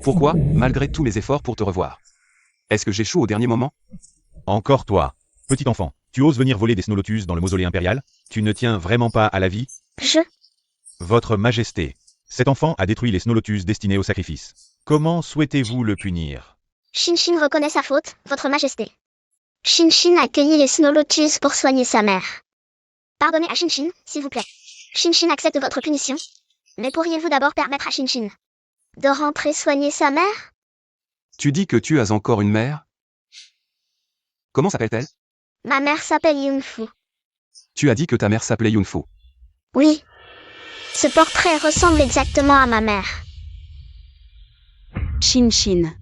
Pourquoi, malgré tous mes efforts pour te revoir? Est-ce que j'échoue au dernier moment? Encore toi. Petit enfant, tu oses venir voler des Snow Lotus dans le mausolée impérial? Tu ne tiens vraiment pas à la vie? Votre Majesté, cet enfant a détruit les Snow Lotus destinés au sacrifice. Comment souhaitez-vous le punir? Shin Shin reconnaît sa faute, Votre Majesté. Shin Shin a cueilli les Snow Lotus pour soigner sa mère. Pardonnez à Shin Shin, s'il vous plaît. Shin Shin accepte votre punition. Mais pourriez-vous d'abord permettre à Shin Shin de rentrer soigner sa mère? Tu dis que tu as encore une mère? Comment s'appelle-t-elle? Ma mère s'appelle Yunfu. Tu as dit que ta mère s'appelait Yunfu. Oui. Ce portrait ressemble exactement à ma mère. Shin Shin.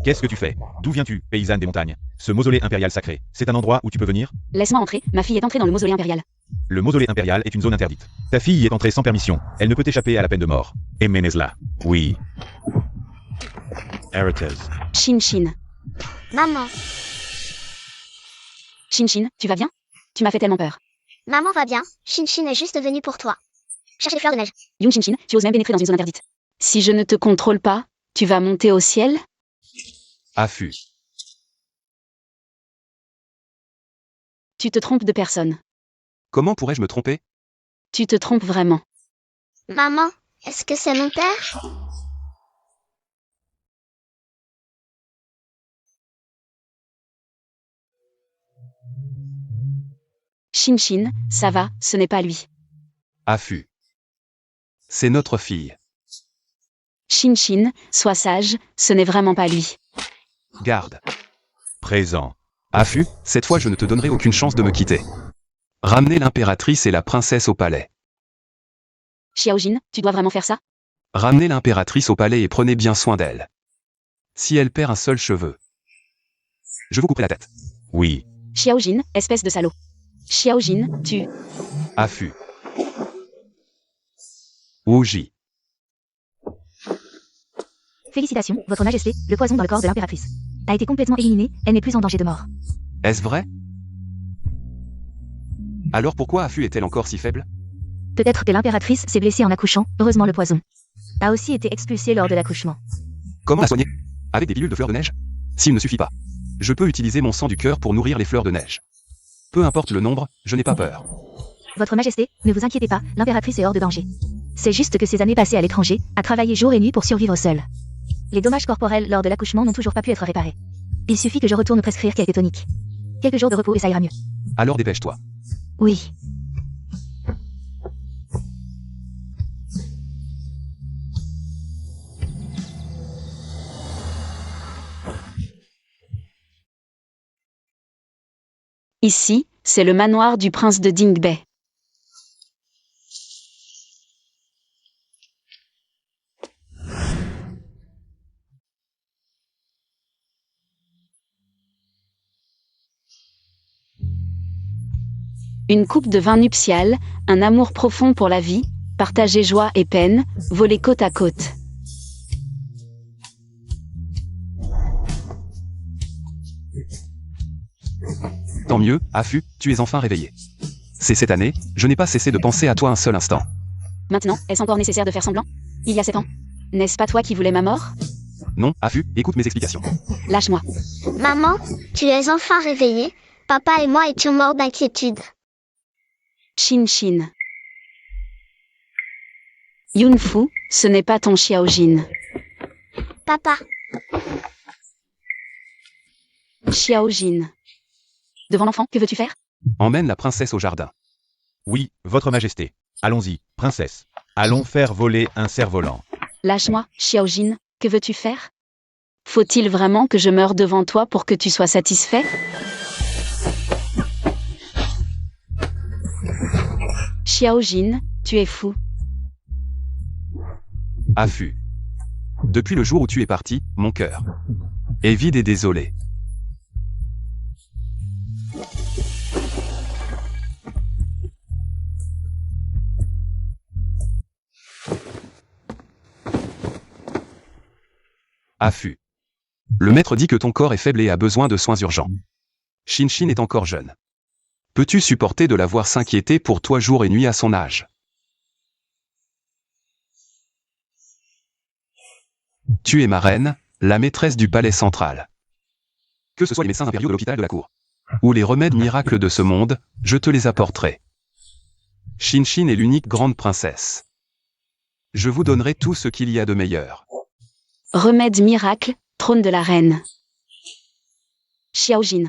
Qu'est-ce que tu fais? D'où viens-tu, paysanne des montagnes? Ce mausolée impérial sacré, c'est un endroit où tu peux venir? Laisse-moi entrer, ma fille est entrée dans le mausolée impérial. Le mausolée impérial est une zone interdite. Ta fille y est entrée sans permission. Elle ne peut échapper à la peine de mort. Emenez-la. Oui. Heretes. Shin Shin. Maman. Shin Shin, tu vas bien? Tu m'as fait tellement peur. Maman va bien, Shin Shin est juste venue pour toi. Cherche les fleurs de neige. Yoon Shin Shin, tu oses même pénétrer dans une zone interdite. Si je ne te contrôle pas, tu vas monter au ciel? Affût. Tu te trompes de personne. Comment pourrais-je me tromper? Tu te trompes vraiment. Maman, est-ce que c'est mon père? Shin Shin, ça va, ce n'est pas lui. Affût. C'est notre fille. Shin Shin, sois sage, ce n'est vraiment pas lui. Garde. Présent. Affût, cette fois je ne te donnerai aucune chance de me quitter. Ramenez l'impératrice et la princesse au palais. Xiaojin, tu dois vraiment faire ça? Ramenez l'impératrice au palais et prenez bien soin d'elle. Si elle perd un seul cheveu, je vous couperai la tête. Oui. Xiaojin, espèce de salaud. Xiaojin, tu... Affût. Wuji. Félicitations, Votre Majesté, le poison dans le corps de l'impératrice a été complètement éliminé, elle n'est plus en danger de mort. Est-ce vrai? Alors pourquoi Affût est-elle encore si faible? Peut-être que l'impératrice s'est blessée en accouchant, heureusement le poison a aussi été expulsé lors de l'accouchement. Comment la soigner? Avec des pilules de fleurs de neige? S'il ne suffit pas, je peux utiliser mon sang du cœur pour nourrir les fleurs de neige. Peu importe le nombre, je n'ai pas peur. Votre Majesté, ne vous inquiétez pas, l'impératrice est hors de danger. C'est juste que ces années passées à l'étranger, a travaillé jour et nuit pour survivre seule. Les dommages corporels lors de l'accouchement n'ont toujours pas pu être réparés. Il suffit que je retourne prescrire quelques toniques. Quelques jours de repos et ça ira mieux. Alors dépêche-toi. Oui. Ici, c'est le manoir du prince de Dingbei. Une coupe de vin nuptial, un amour profond pour la vie, partager joie et peine, voler côte à côte. Tant mieux, Affût, tu es enfin réveillé. C'est cette année, je n'ai pas cessé de penser à toi un seul instant. Maintenant, est-ce encore nécessaire de faire semblant? Il y a 7 ans. N'est-ce pas toi qui voulais ma mort? Non, Affût, écoute mes explications. Lâche-moi. Maman, tu es enfin réveillée. Papa et moi étions morts d'inquiétude. Shin Shin. Yunfu, ce n'est pas ton Xiaojin. Papa, Xiaojin. Devant l'enfant, que veux-tu faire? Emmène la princesse au jardin. Oui, Votre Majesté. Allons-y, princesse. Allons faire voler un cerf-volant. Lâche-moi, Xiaojin, que veux-tu faire? Faut-il vraiment que je meure devant toi pour que tu sois satisfait? Xiaojin, tu es fou. Affût. Depuis le jour où tu es parti, mon cœur est vide et désolé. Affût. Le maître dit que ton corps est faible et a besoin de soins urgents. Shin Shin est encore jeune. Peux-tu supporter de la voir s'inquiéter pour toi jour et nuit à son âge? Tu es ma reine, la maîtresse du palais central. Que ce soit les médecins impériaux de l'hôpital de la cour, ou les remèdes miracles de ce monde, je te les apporterai. Shin Shin est l'unique grande princesse. Je vous donnerai tout ce qu'il y a de meilleur. Remède miracle, trône de la reine. Xiaojin.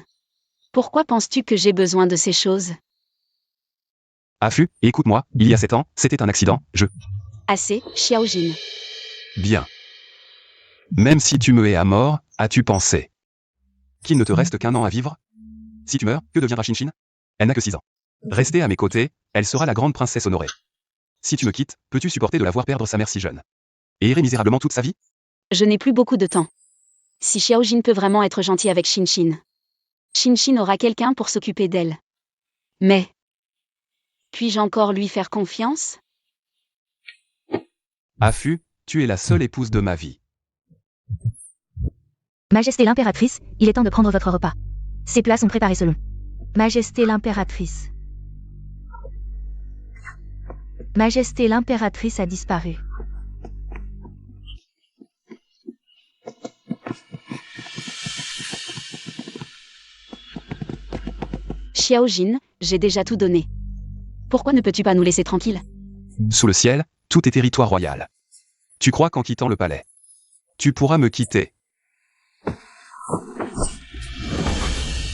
Pourquoi penses-tu que j'ai besoin de ces choses? Affût, écoute-moi, il y a 7 ans, c'était un accident, Assez, Xiaojin. Bien. Même si tu me hais à mort, as-tu pensé qu'il ne te reste qu'un an à vivre? Si tu meurs, que deviendra Shin Shin? Elle n'a que 6 ans. Restez à mes côtés, elle sera la grande princesse honorée. Si tu me quittes, peux-tu supporter de la voir perdre sa mère si jeune? Et errer misérablement toute sa vie? Je n'ai plus beaucoup de temps. Si Xiaojin peut vraiment être gentil avec Shin Shin. Shinshin aura quelqu'un pour s'occuper d'elle. Mais puis-je encore lui faire confiance? Afu, tu es la seule épouse de ma vie. Majesté l'impératrice, il est temps de prendre votre repas. Ces plats sont préparés selon. Majesté l'impératrice. Majesté l'impératrice a disparu. Xiaojin, j'ai déjà tout donné. Pourquoi ne peux-tu pas nous laisser tranquilles? Sous le ciel, tout est territoire royal. Tu crois qu'en quittant le palais, tu pourras me quitter?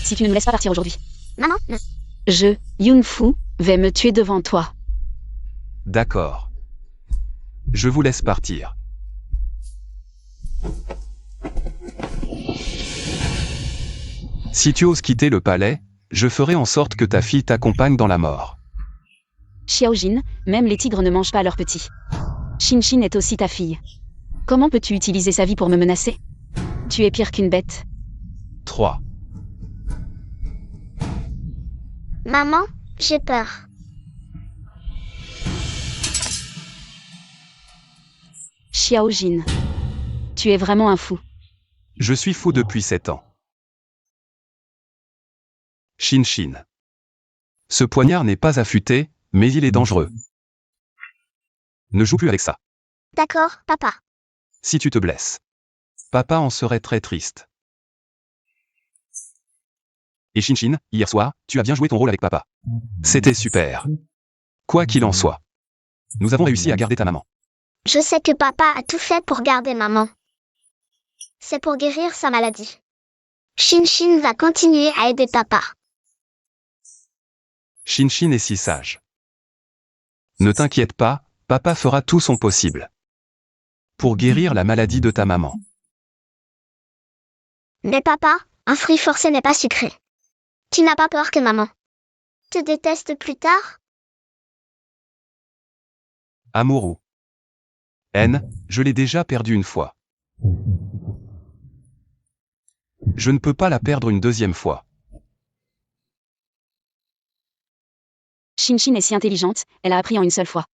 Si tu ne nous laisses pas partir aujourd'hui, Maman, non. je, Yunfu, vais me tuer devant toi. D'accord. Je vous laisse partir. Si tu oses quitter le palais, je ferai en sorte que ta fille t'accompagne dans la mort. Xiaojin, même les tigres ne mangent pas leurs petits. Shinshin est aussi ta fille. Comment peux-tu utiliser sa vie pour me menacer? Tu es pire qu'une bête. 3. Maman, j'ai peur. Xiaojin. Tu es vraiment un fou. Je suis fou depuis 7 ans. Shinshin. Ce poignard n'est pas affûté, mais il est dangereux. Ne joue plus avec ça. D'accord, papa. Si tu te blesses, papa en serait très triste. Et Shinshin, hier soir, tu as bien joué ton rôle avec papa. C'était super. Quoi qu'il en soit, nous avons réussi à garder ta maman. Je sais que papa a tout fait pour garder maman. C'est pour guérir sa maladie. Shinshin va continuer à aider papa. Shinshin est si sage. Ne t'inquiète pas, papa fera tout son possible pour guérir la maladie de ta maman. Mais papa, un fruit forcé n'est pas sucré. Tu n'as pas peur que maman te déteste plus tard? Amouroux. Haine, je l'ai déjà perdue une fois. Je ne peux pas la perdre une deuxième fois. Shinshin est si intelligente, elle a appris en une seule fois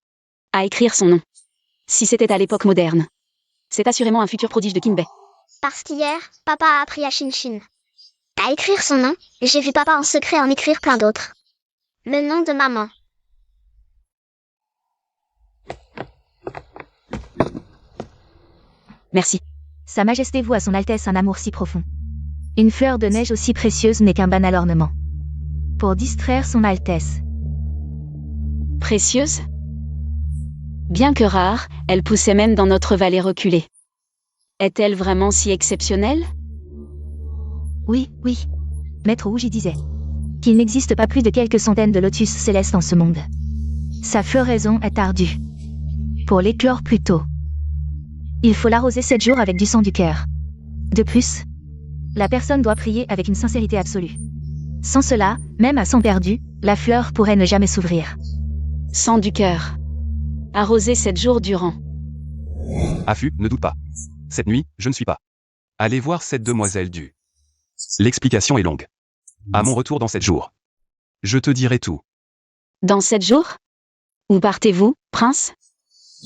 à écrire son nom. Si c'était à l'époque moderne. C'est assurément un futur prodige de Kinbei. Parce qu'hier, papa a appris à Shinshin à écrire son nom, et j'ai vu papa en secret en écrire plein d'autres. Le nom de maman. Merci. Sa Majesté voue à son Altesse un amour si profond. Une fleur de neige aussi précieuse n'est qu'un banal ornement. Pour distraire son Altesse. Précieuse? Bien que rare, elle poussait même dans notre vallée reculée. Est-elle vraiment si exceptionnelle? Oui, oui. Maître Wuji disait qu'il n'existe pas plus de quelques centaines de lotus célestes en ce monde. Sa floraison est ardue. Pour l'éclore plus tôt, il faut l'arroser 7 jours avec du sang du cœur. De plus, la personne doit prier avec une sincérité absolue. Sans cela, même à sang perdu, la fleur pourrait ne jamais s'ouvrir. Sang du cœur. Arrosé 7 jours durant. Afu, ne doute pas. Cette nuit, je ne suis pas. Allez voir cette demoiselle du. L'explication est longue. À mon retour dans 7 jours, je te dirai tout. Dans 7 jours? Où partez-vous, prince?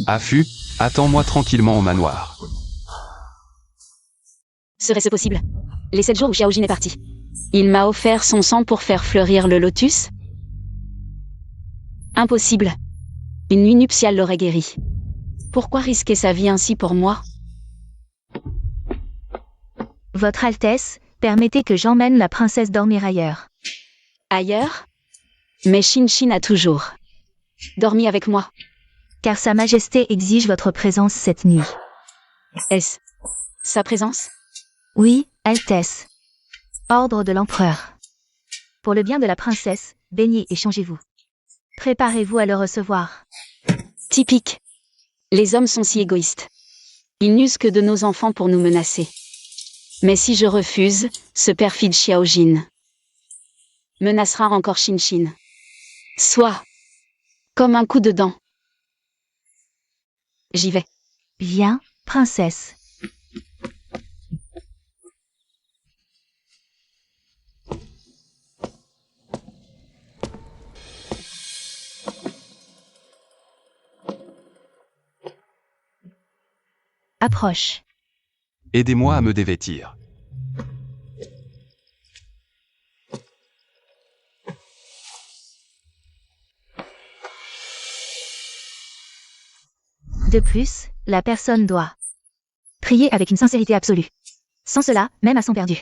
Afu, attends-moi tranquillement au manoir. Serait-ce possible? Les 7 jours où Xiaojin est parti. Il m'a offert son sang pour faire fleurir le lotus? Impossible. Une nuit nuptiale l'aurait guéri. Pourquoi risquer sa vie ainsi pour moi? Votre Altesse, permettez que j'emmène la princesse dormir ailleurs. Ailleurs? Mais Shinshin a toujours dormi avec moi. Car Sa Majesté exige votre présence cette nuit. Est-ce sa présence? Oui, Altesse. Ordre de l'empereur. Pour le bien de la princesse, baignez et changez-vous. Préparez-vous à le recevoir. Typique. Les hommes sont si égoïstes. Ils n'usent que de nos enfants pour nous menacer. Mais si je refuse, ce perfide Xiaojin menacera encore Shinshin. Soit comme un coup de dent. J'y vais. Viens, princesse. Approche. Aidez-moi à me dévêtir. De plus, la personne doit prier avec une sincérité absolue. Sans cela, même à son perdu,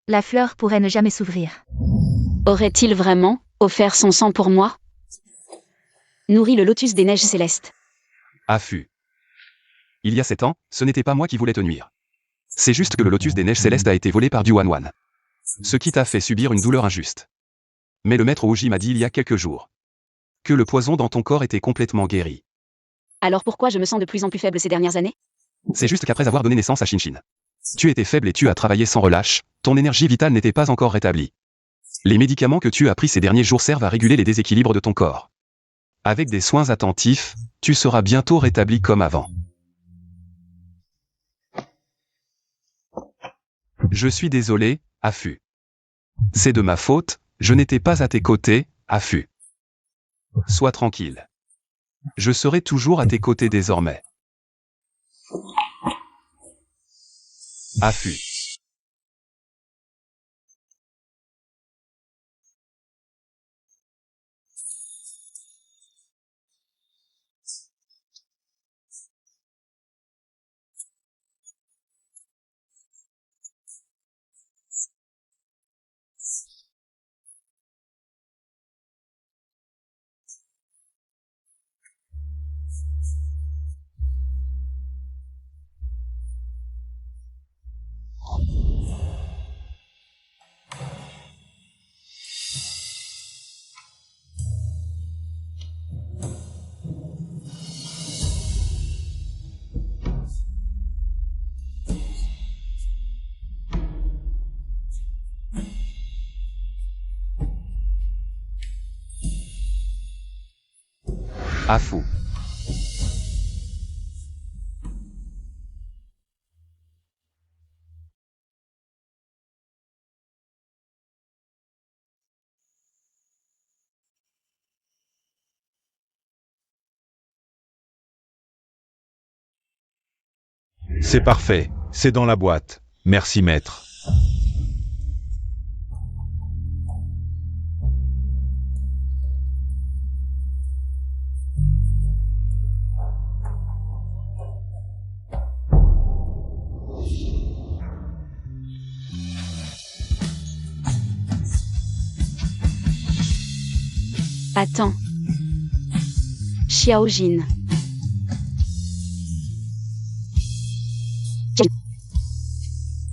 la fleur pourrait ne jamais s'ouvrir. Aurait-il vraiment offert son sang pour moi? Nourrit le lotus des neiges célestes. Affût. Il y a 7 ans, ce n'était pas moi qui voulais te nuire. C'est juste que le lotus des neiges célestes a été volé par Duanwan. Ce qui t'a fait subir une douleur injuste. Mais le maître Oji m'a dit il y a quelques jours que le poison dans ton corps était complètement guéri. Alors pourquoi je me sens de plus en plus faible ces dernières années? C'est juste qu'après avoir donné naissance à Shinshin, tu étais faible et tu as travaillé sans relâche, ton énergie vitale n'était pas encore rétablie. Les médicaments que tu as pris ces derniers jours servent à réguler les déséquilibres de ton corps. Avec des soins attentifs, tu seras bientôt rétabli comme avant. Je suis désolé, Affût. C'est de ma faute, je n'étais pas à tes côtés, Affût. Sois tranquille. Je serai toujours à tes côtés désormais. Affût. Affût. C'est parfait, c'est dans la boîte. Merci maître. Attends. Xiaojin.